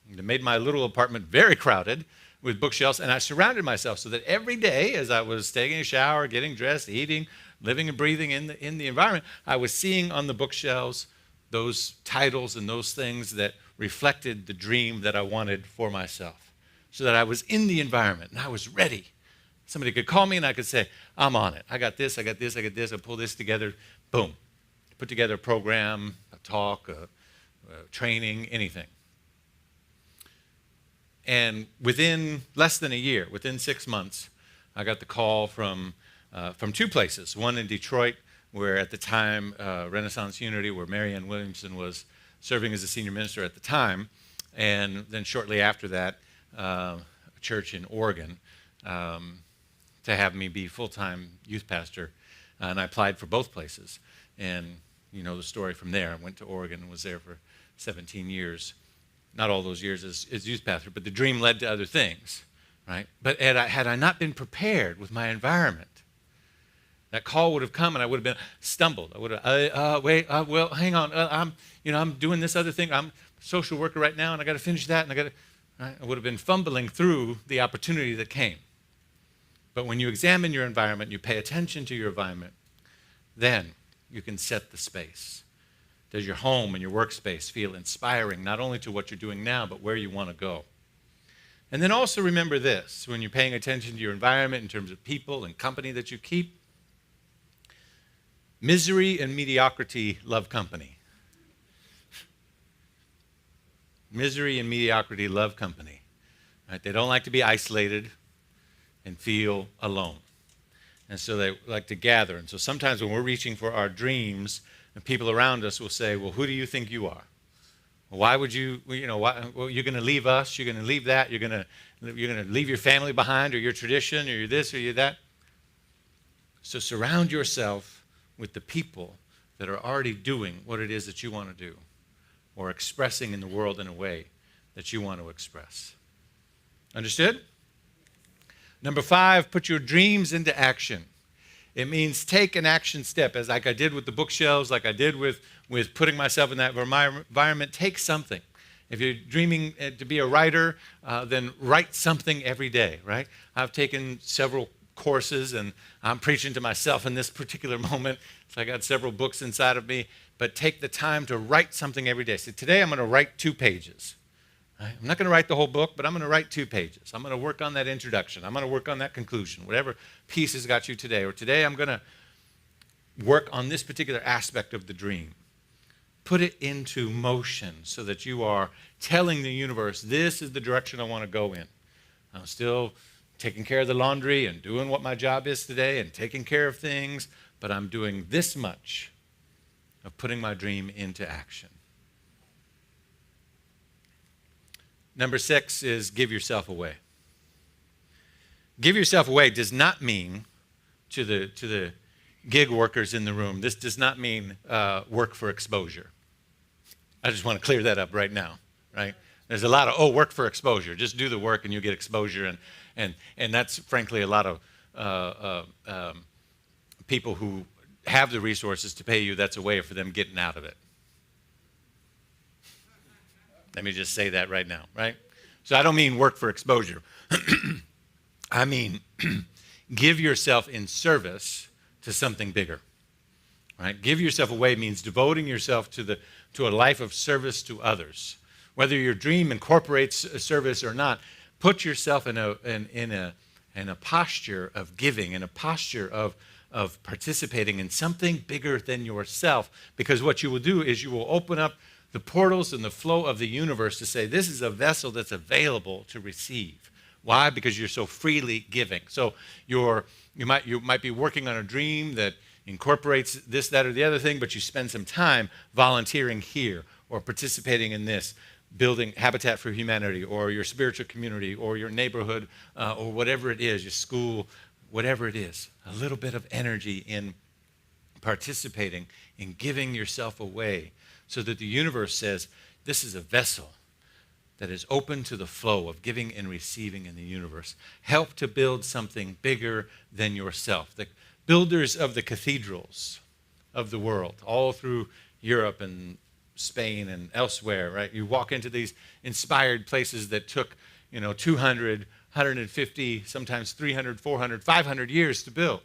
and made my little apartment very crowded with bookshelves, and I surrounded myself so that every day, as I was taking a shower, getting dressed, eating, living and breathing in the environment, I was seeing on the bookshelves those titles and those things that reflected the dream that I wanted for myself, so that I was in the environment and I was ready. Somebody could call me and I could say, I'm on it. I got this, I got this, I got this. I pull this together, boom. Put together a program, a talk, a training, anything. And within less than a year, within 6 months, I got the call from 2 places. One in Detroit, where at the time, Renaissance Unity, where Marianne Williamson was serving as a senior minister at the time, and then shortly after that, a church in Oregon, to have me be full-time youth pastor. And I applied for both places. And you know the story from there. I went to Oregon and was there for 17 years. Not all those years as youth pastor, but the dream led to other things, right? But had I not been prepared with my environment, that call would have come, and I would have been stumbled. I would have, well, hang on. I'm doing this other thing. I'm a social worker right now, and I got to finish that, and I would have been fumbling through the opportunity that came. But when you examine your environment, you pay attention to your environment, then you can set the space. Does your home and your workspace feel inspiring, not only to what you're doing now, but where you want to go? And then also remember this, when you're paying attention to your environment in terms of people and company that you keep, misery and mediocrity love company. Misery and mediocrity love company. Right? They don't like to be isolated and feel alone. And so they like to gather. And so sometimes when we're reaching for our dreams, and people around us will say, well, who do you think you are? Why would you, well, you're going to leave us, you're going to leave that, you're going to leave your family behind, or your tradition, or you're this, or you're that. So surround yourself with the people that are already doing what it is that you want to do. or expressing in the world in a way that you want to express. Understood? Number 5, put your dreams into action. It means take an action step, as like I did with the bookshelves, like I did with putting myself in that environment. Take something. If you're dreaming to be a writer, then write something every day, right? I've taken several courses, and I'm preaching to myself in this particular moment. So I got several books inside of me, but take the time to write something every day. So today I'm going to write 2 pages. Right? I'm not going to write the whole book, but I'm going to write 2 pages. I'm going to work on that introduction. I'm going to work on that conclusion, whatever piece has got you today. Or today I'm going to work on this particular aspect of the dream. Put it into motion so that you are telling the universe, this is the direction I want to go in. I'm still taking care of the laundry and doing what my job is today and taking care of things, but I'm doing this much of putting my dream into action. Number 6 is give yourself away. Give yourself away does not mean, to the gig workers in the room, this does not mean work for exposure. I just want to clear that up right now, right? There's a lot of, work for exposure. Just do the work and you get exposure. And that's, frankly, a lot of people who have the resources to pay you, that's a way for them getting out of it. Let me just say that right now, right? So I don't mean work for exposure. I mean give yourself in service to something bigger, right? Give yourself away means devoting yourself to a life of service to others. Whether your dream incorporates a service or not, put yourself in a posture of giving, in a posture of participating in something bigger than yourself. Because what you will do is you will open up the portals and the flow of the universe to say, this is a vessel that's available to receive. Why? Because you're so freely giving. So you might be working on a dream that incorporates this, that, or the other thing, but you spend some time volunteering here or participating in this, building Habitat for Humanity or your spiritual community or your neighborhood or whatever it is, your school, whatever it is. A little bit of energy in participating in giving yourself away so that the universe says, this is a vessel that is open to the flow of giving and receiving in the universe. Help to build something bigger than yourself. The builders of the cathedrals of the world, all through Europe and Spain and elsewhere, right? You walk into these inspired places that took, 200, 150, sometimes 300, 400, 500 years to build.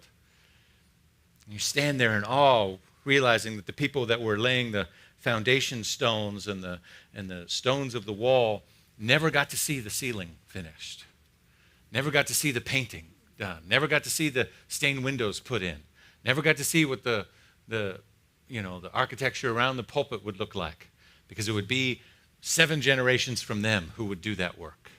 You stand there in awe, realizing that the people that were laying the foundation stones and the stones of the wall never got to see the ceiling finished, never got to see the painting done, never got to see the stained windows put in, never got to see what the architecture around the pulpit would look like, because it would be 7 generations from them who would do that work.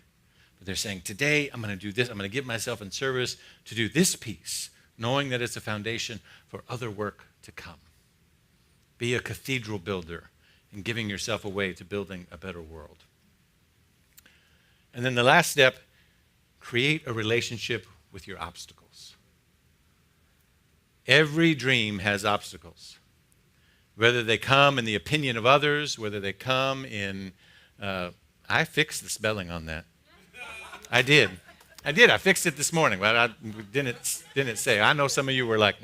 But they're saying, today I'm going to do this, I'm going to give myself in service to do this piece, knowing that it's a foundation for other work to come. Be a cathedral builder and giving yourself away to building a better world. And then the last step, create a relationship with your obstacles. Every dream has obstacles. Whether they come in the opinion of others, whether they come in, I fixed the spelling on that. I did. I fixed it this morning, but I didn't say. I know some of you were like,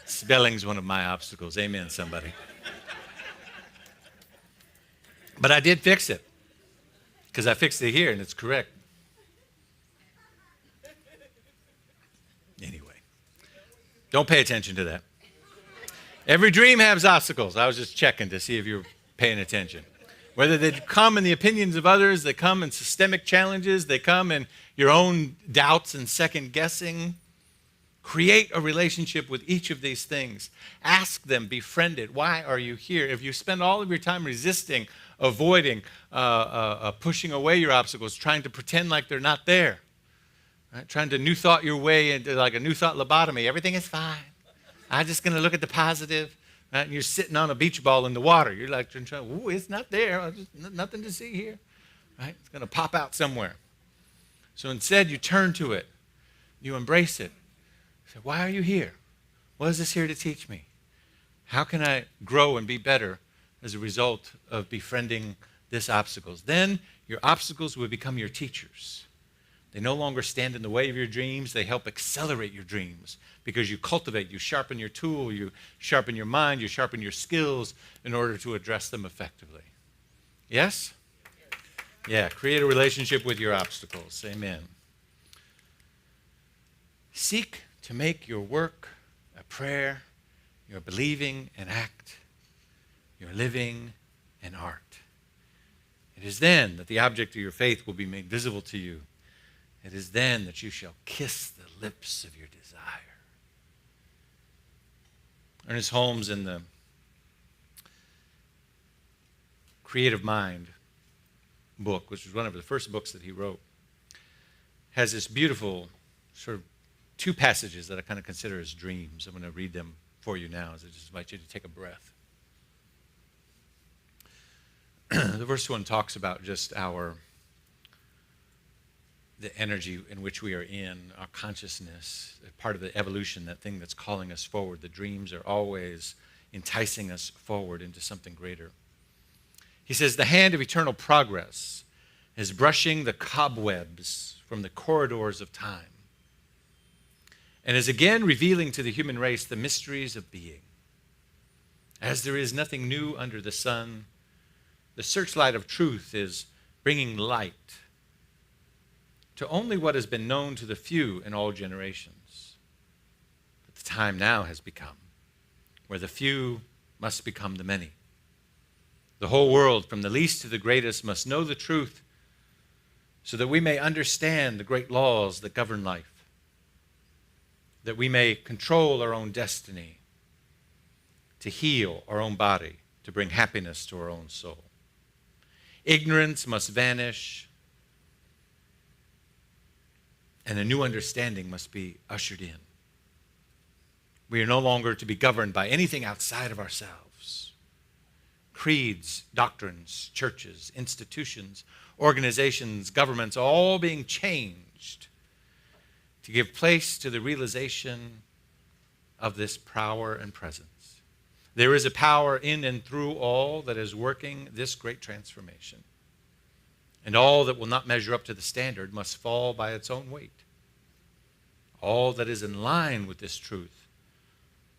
Spelling's one of my obstacles. Amen, somebody. But I did fix it, because I fixed it here and it's correct. Anyway, don't pay attention to that. Every dream has obstacles. I was just checking to see if you were paying attention. Whether they come in the opinions of others, they come in systemic challenges, they come in your own doubts and second guessing. Create a relationship with each of these things. Ask them, befriend it. Why are you here? If you spend all of your time resisting, avoiding, pushing away your obstacles, trying to pretend like they're not there, right? Trying to new thought your way into like a new thought lobotomy, everything is fine. I'm just going to look at the positive. Right? And you're sitting on a beach ball in the water. You're like, ooh, it's not there. Nothing to see here. Right? It's going to pop out somewhere. So instead, you turn to it. You embrace it. Say, why are you here? What is this here to teach me? How can I grow and be better as a result of befriending this obstacles. Then your obstacles will become your teachers. They no longer stand in the way of your dreams. They help accelerate your dreams because you cultivate, you sharpen your tool, you sharpen your mind, you sharpen your skills in order to address them effectively. Yes? Yeah, create a relationship with your obstacles. Amen. Seek to make your work a prayer, your believing an act, your living an art. It is then that the object of your faith will be made visible to you. It is then that you shall kiss the lips of your desire. Ernest Holmes, in the Creative Mind book, which was one of the first books that he wrote, has this beautiful sort of two passages that I kind of consider as dreams. I'm going to read them for you now as I just invite you to take a breath. The first one talks about just the energy in which we are in, our consciousness, part of the evolution, that thing that's calling us forward. The dreams are always enticing us forward into something greater. He says, the hand of eternal progress is brushing the cobwebs from the corridors of time and is again revealing to the human race the mysteries of being. As there is nothing new under the sun, the searchlight of truth is bringing light to only what has been known to the few in all generations. But the time now has become where the few must become the many. The whole world, from the least to the greatest, must know the truth so that we may understand the great laws that govern life, that we may control our own destiny, to heal our own body, to bring happiness to our own soul. Ignorance must vanish, and a new understanding must be ushered in. We are no longer to be governed by anything outside of ourselves. Creeds, doctrines, churches, institutions, organizations, governments, all being changed to give place to the realization of this power and presence. There is a power in and through all that is working this great transformation. And all that will not measure up to the standard must fall by its own weight. All that is in line with this truth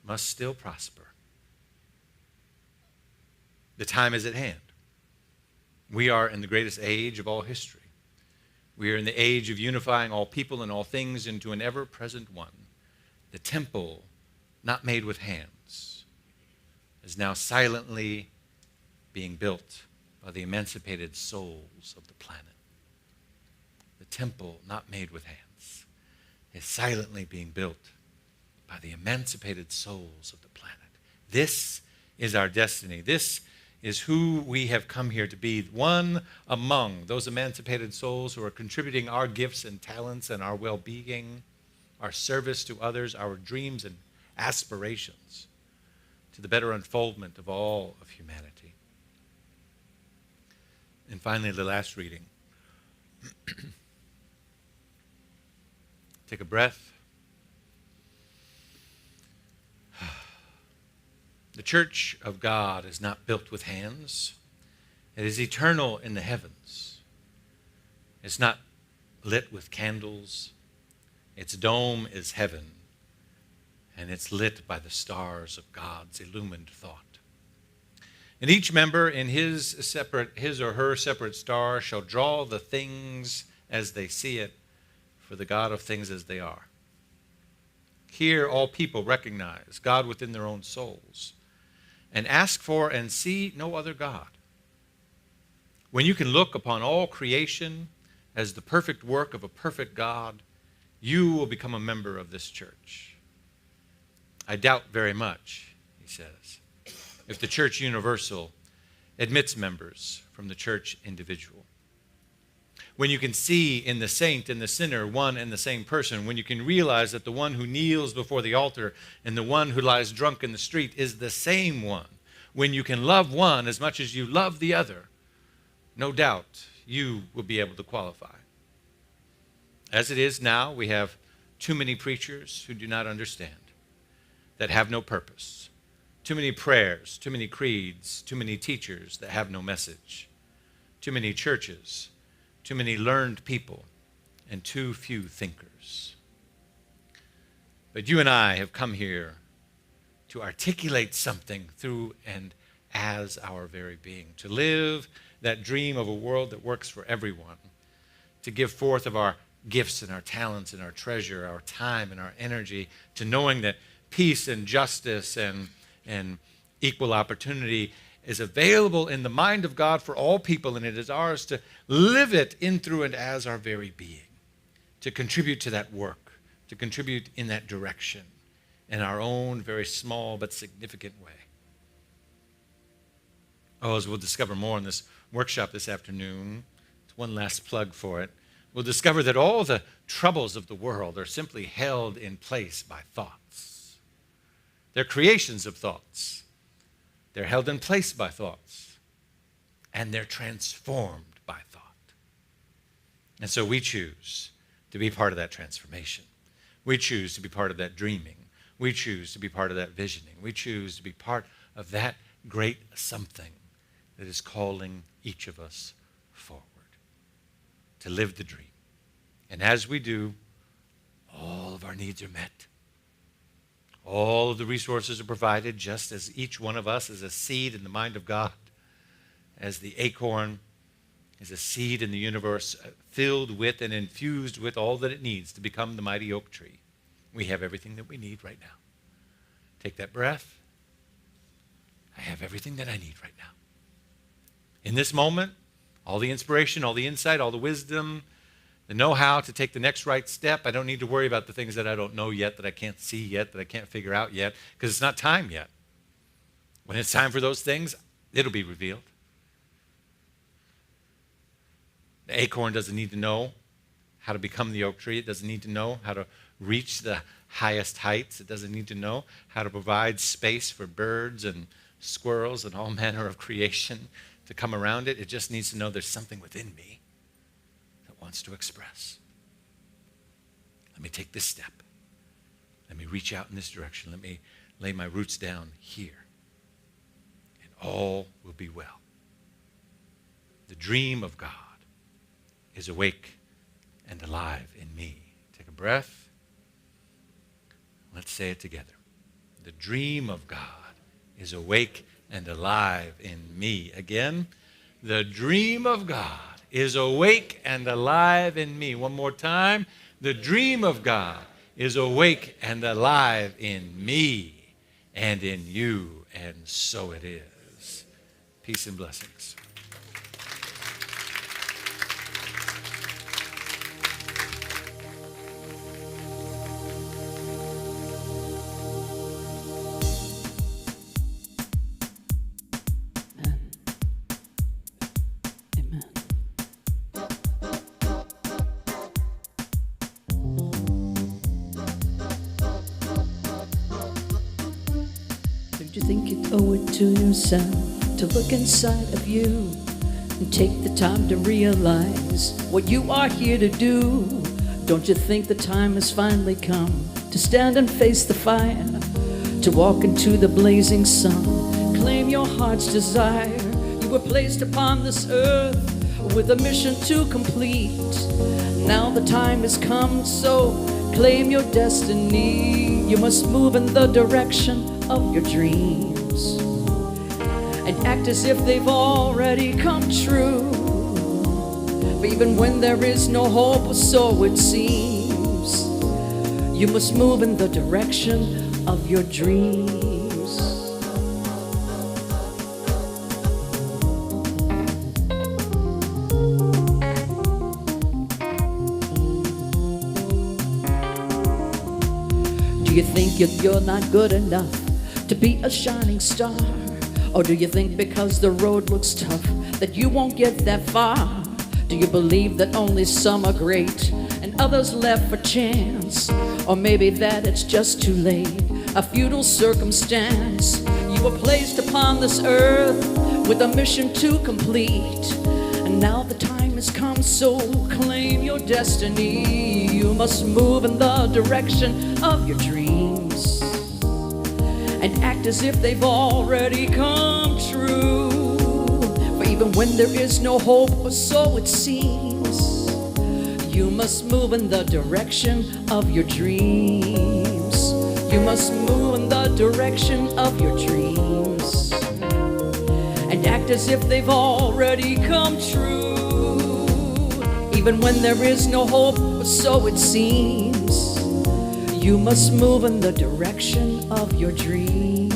must still prosper. The time is at hand. We are in the greatest age of all history. We are in the age of unifying all people and all things into an ever-present one. The temple, not made with hands, is now silently being built by the emancipated souls of the planet. The temple, not made with hands, is silently being built by the emancipated souls of the planet. This is our destiny. This is who we have come here to be, one among those emancipated souls who are contributing our gifts and talents and our well-being, our service to others, our dreams and aspirations to the better unfoldment of all of humanity. And finally, the last reading. Take a breath. The church of God is not built with hands. It is eternal in the heavens. It's not lit with candles. Its dome is heaven, and it's lit by the stars of God's illumined thought. And each member in his or her separate star shall draw the things as they see it, for the God of things as they are. Here all people recognize God within their own souls and ask for and see no other God. When you can look upon all creation as the perfect work of a perfect God, you will become a member of this church. I doubt very much, he says, if the church universal admits members from the church individual. When you can see in the saint and the sinner one and the same person, when you can realize that the one who kneels before the altar and the one who lies drunk in the street is the same one, when you can love one as much as you love the other, no doubt you will be able to qualify. As it is now, we have too many preachers who do not understand, that have no purpose, Too many prayers, too many creeds, too many teachers that have no message. Too many churches, too many learned people, and too few thinkers. But you and I have come here to articulate something through and as our very being, to live that dream of a world that works for everyone, to give forth of our gifts and our talents and our treasure, our time and our energy, to knowing that peace and justice and equal opportunity is available in the mind of God for all people, and it is ours to live it in, through, and as our very being, to contribute to that work, to contribute in that direction in our own very small but significant way. Oh, as we'll discover more in this workshop this afternoon, it's one last plug for it, we'll discover that all the troubles of the world are simply held in place by thoughts. They're creations of thoughts. They're held in place by thoughts. And they're transformed by thought. And so we choose to be part of that transformation. We choose to be part of that dreaming. We choose to be part of that visioning. We choose to be part of that great something that is calling each of us forward to live the dream. And as we do, all of our needs are met. All of the resources are provided, just as each one of us is a seed in the mind of God, as the acorn is a seed in the universe filled with and infused with all that it needs to become the mighty oak tree. We have everything that we need right now. Take that breath. I have everything that I need right now. In this moment, all the inspiration, all the insight, all the wisdom, the know-how to take the next right step. I don't need to worry about the things that I don't know yet, that I can't see yet, that I can't figure out yet, because it's not time yet. When it's time for those things, it'll be revealed. The acorn doesn't need to know how to become the oak tree. It doesn't need to know how to reach the highest heights. It doesn't need to know how to provide space for birds and squirrels and all manner of creation to come around it. It just needs to know there's something within me that wants to express. Let me take this step. Let me reach out in this direction. Let me lay my roots down here. And all will be well. The dream of God is awake and alive in me. Take a breath. Let's say it together. The dream of God is awake and alive in me. Again, the dream of God is awake and alive in me. One more time. The dream of God is awake and alive in me and in you, and so it is. Peace and blessings.
Don't you think you owe it to yourself to look inside of you and take the time to realize what you are here to do? Don't you think the time has finally come to stand and face the fire, to walk into the blazing sun, claim your heart's desire? You were placed upon this earth with a mission to complete. Now the time has come, so claim your destiny. You must move in the direction of your dreams and act as if they've already come true. But even when there is no hope, or so it seems, you must move in the direction of your dreams. Do you think you're not good enough to be a shining star? Or do you think because the road looks tough that you won't get that far? Do you believe that only some are great and others left for chance? Or maybe that it's just too late, a futile circumstance? You were placed upon this earth with a mission to complete, and now the time has come, so claim your destiny. You must move in the direction of your dreams and act as if they've already come true. For even when there is no hope, or so it seems, you must move in the direction of your dreams. You must move in the direction of your dreams and act as if they've already come true. Even when there is no hope, or so it seems, you must move in the direction of your dreams.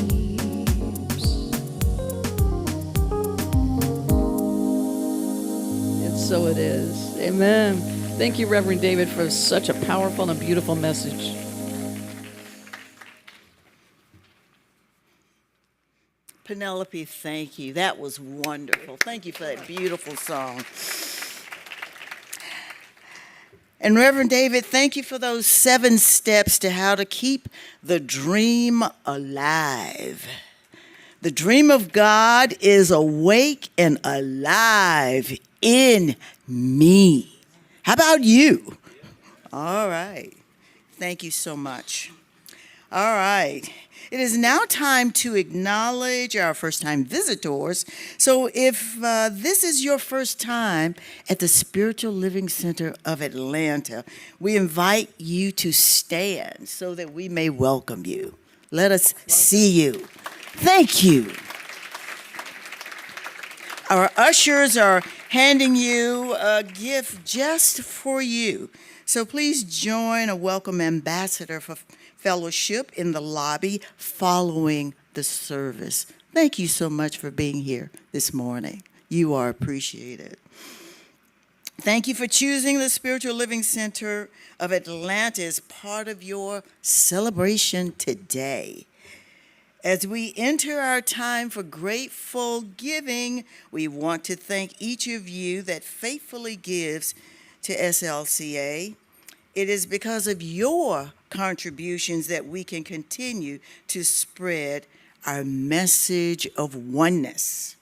And so it is. Amen. Thank you, Reverend David, for such a powerful and beautiful message.
Penelope, thank you. That was wonderful. Thank you for that beautiful song. And Reverend David, thank you for those 7 steps to how to keep the dream alive. The dream of God is awake and alive in me. How about you? All right. Thank you so much. All right. It is now time to acknowledge our first-time visitors. So if this is your first time at the Spiritual Living Center of Atlanta, we invite you to stand so that we may welcome you. Let us see you. Thank you. Our ushers are handing you a gift just for you. So please join a welcome ambassador for fellowship in the lobby following the service. Thank you so much for being here this morning. You are appreciated. Thank you for choosing the Spiritual Living Center of Atlanta as part of your celebration today. As we enter our time for grateful giving, we want to thank each of you that faithfully gives to SLCA. It is because of your contributions that we can continue to spread our message of oneness.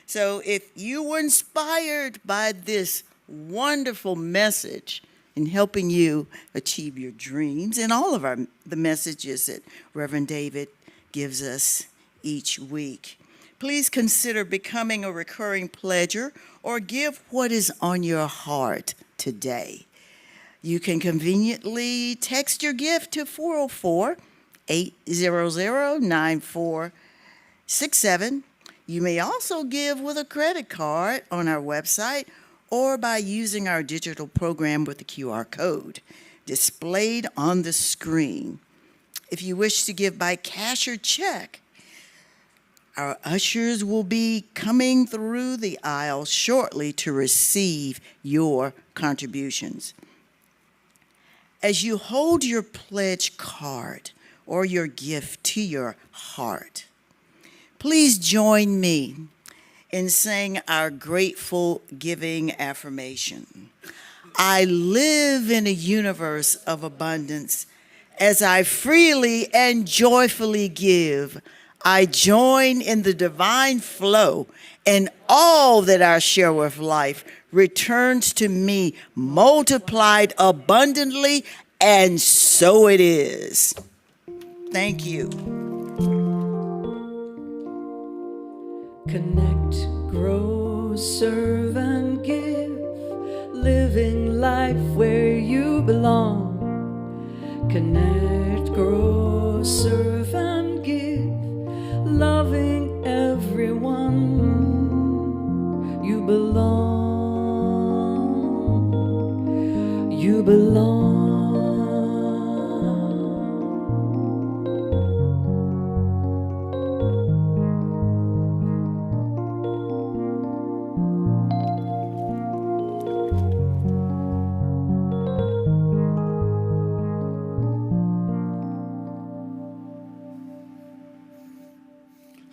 So if you were inspired by this wonderful message in helping you achieve your dreams and all of the messages that Reverend David gives us each week, please consider becoming a recurring pledger or give what is on your heart today. You can conveniently text your gift to 404-800-9467. You may also give with a credit card on our website or by using our digital program with the QR code displayed on the screen. If you wish to give by cash or check, our ushers will be coming through the aisle shortly to receive your contributions. As you hold your pledge card or your gift to your heart, please join me in saying our grateful giving affirmation. I live in a universe of abundance. As I freely and joyfully give, I join in the divine flow, and all that I share with life returns to me multiplied abundantly, and so it is. Thank you.
Connect, grow, serve, and give, living life where you belong. Connect, grow, serve, and give, loving everyone. You belong. You belong.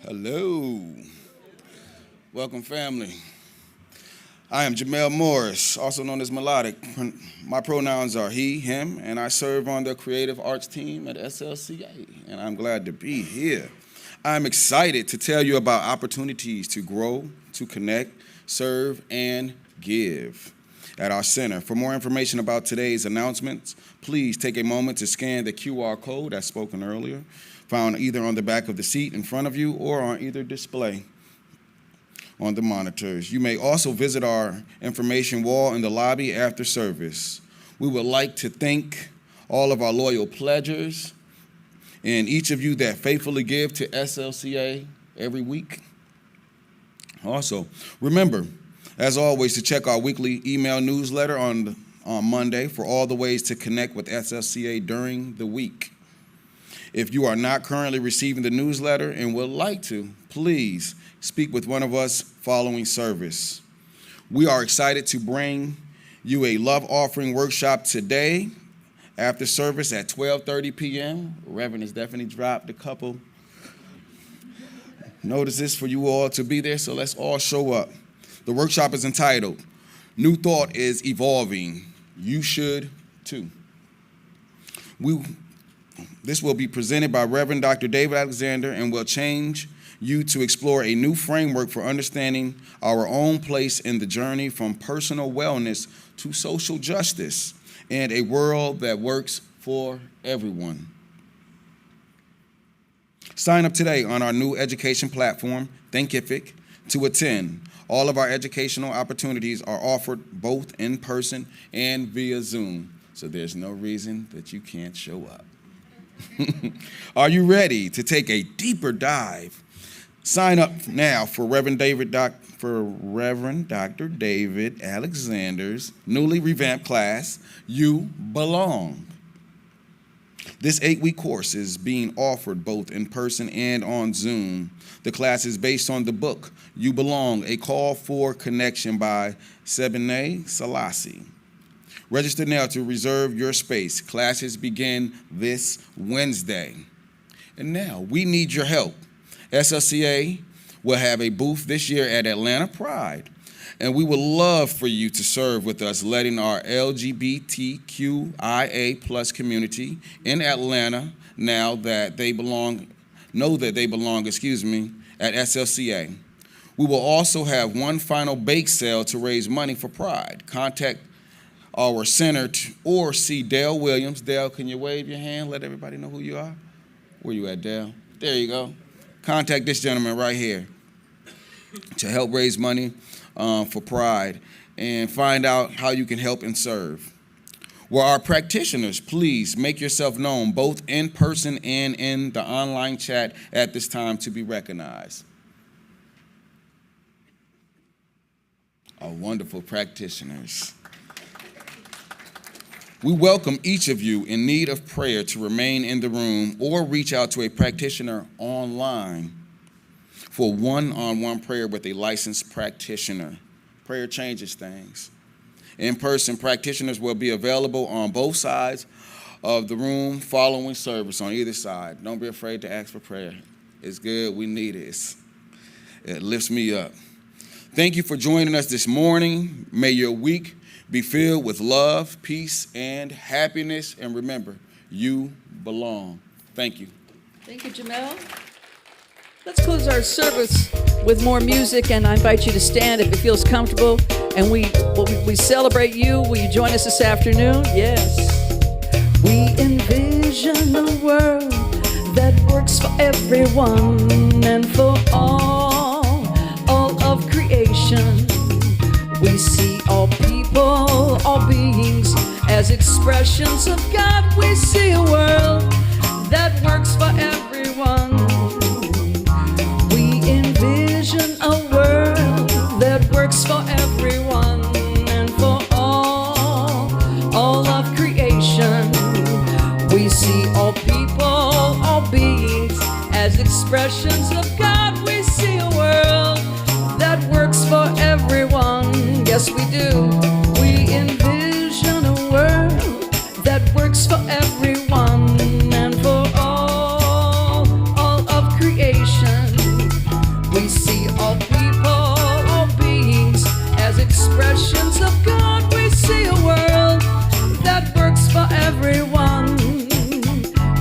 Hello. Welcome, family. I am Jamel Morris, also known as Melodic. My pronouns are he, him, and I serve on the creative arts team at SLCA, and I'm glad to be here. I'm excited to tell you about opportunities to grow, to connect, serve, and give. at our center. For more information about today's announcements, please take a moment to scan the QR code as spoken earlier, found either on the back of the seat in front of you or on either display on the monitors. You may also visit our information wall in the lobby after service. We would like to thank all of our loyal pledgers and each of you that faithfully give to SLCA every week. Also, remember, as always, to check our weekly email newsletter on Monday for all the ways to connect with SLCA during the week. If you are not currently receiving the newsletter and would like to, please speak with one of us following service. We are excited to bring you a love offering workshop today after service at 12:30 p.m. Reverend has definitely dropped a couple notices for you all to be there, so let's all show up. The workshop is entitled, New Thought is Evolving. You should too. This will be presented by Reverend Dr. David Alexander and will change you to explore a new framework for understanding our own place in the journey from personal wellness to social justice and a world that works for everyone. Sign up today on our new education platform, Thinkific, to attend. All of our educational opportunities are offered both in person and via Zoom, so there's no reason that you can't show up. Are you ready to take a deeper dive? Sign up now for Reverend Dr. David Alexander's newly revamped class, You Belong. This 8-week course is being offered both in person and on Zoom. The class is based on the book, You Belong, A Call for Connection by Sebene Selassie. Register now to reserve your space. Classes begin this Wednesday. And now, we need your help. SLCA will have a booth this year at Atlanta Pride, and we would love for you to serve with us, letting our LGBTQIA plus community in Atlanta know that they belong at SLCA. We will also have one final bake sale to raise money for Pride. Contact our center or see Dale Williams. Dale, can you wave your hand? Let everybody know who you are. Where you at, Dale? There you go. Contact this gentleman right here to help raise money for Pride and find out how you can help and serve. Well, our practitioners, please make yourself known both in person and in the online chat at this time to be recognized. Our wonderful practitioners. We welcome each of you in need of prayer to remain in the room or reach out to a practitioner online for one-on-one prayer with a licensed practitioner. Prayer changes things. In-person practitioners will be available on both sides of the room following service on either side. Don't be afraid to ask for prayer. It's good. We need it. It lifts me up. Thank you for joining us this morning. May your week be filled with love, peace, and happiness. And remember, you belong. Thank you.
Thank you, Jamel. Let's close our service with more music, and I invite you to stand if it feels comfortable. And we celebrate you. Will you join us this afternoon? Yes. We envision a world that works for everyone and for all of creation. We see all people, all beings as expressions of God. We see a world that works for everyone. We envision a world that works for everyone and for all of creation. We see all people, all beings as expressions of God. We see a world that works for everyone. Yes, we do. We envision a world that works for everyone and for all of creation. We see all people, all beings as expressions of God. We see a world that works for everyone.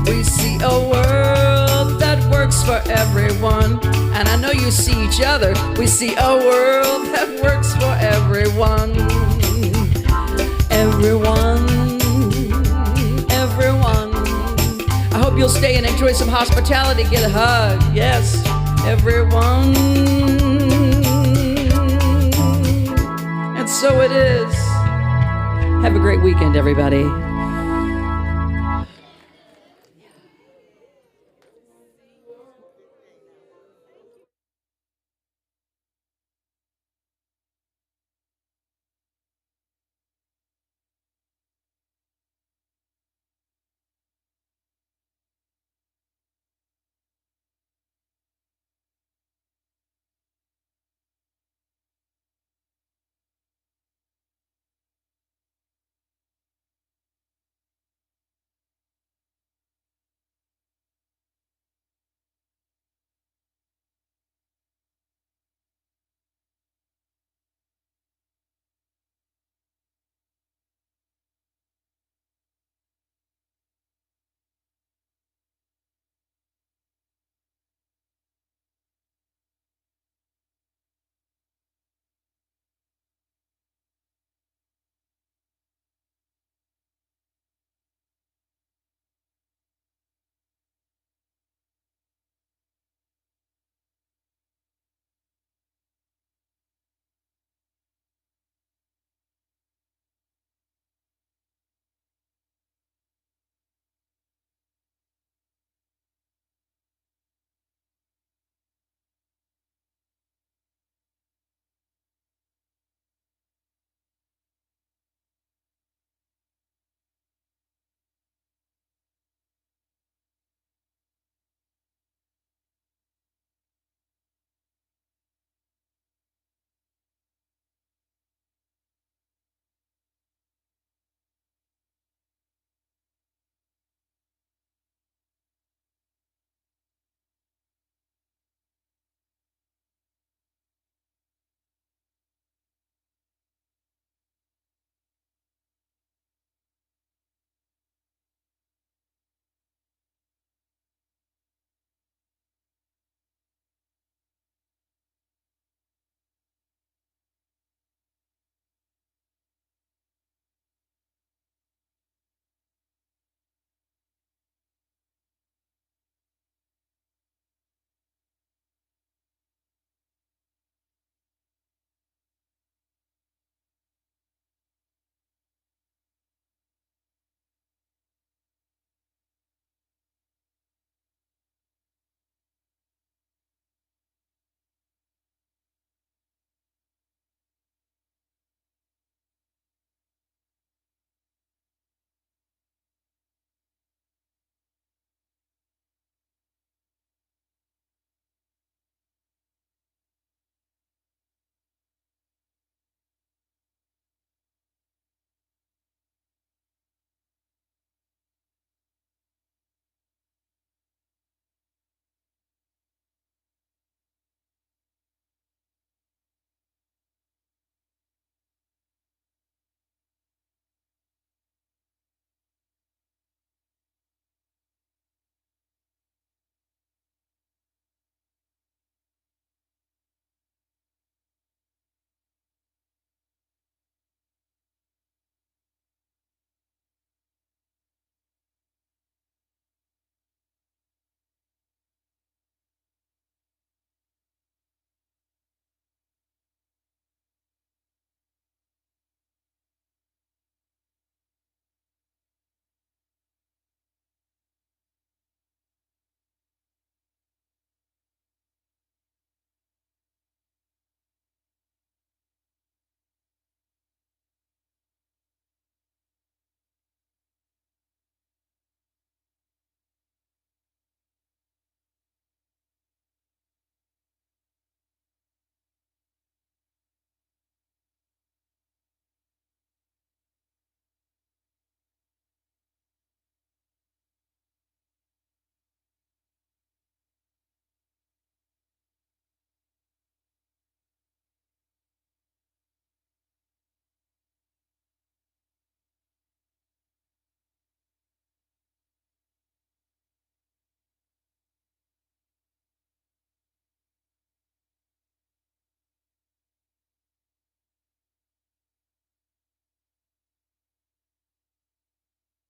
We see a world that works for everyone. And I know you see each other. We see a world that works for everyone. everyone, everyone. I hope you'll stay and enjoy some hospitality. Get a hug. Yes, everyone. And so it is. Have a great weekend, everybody.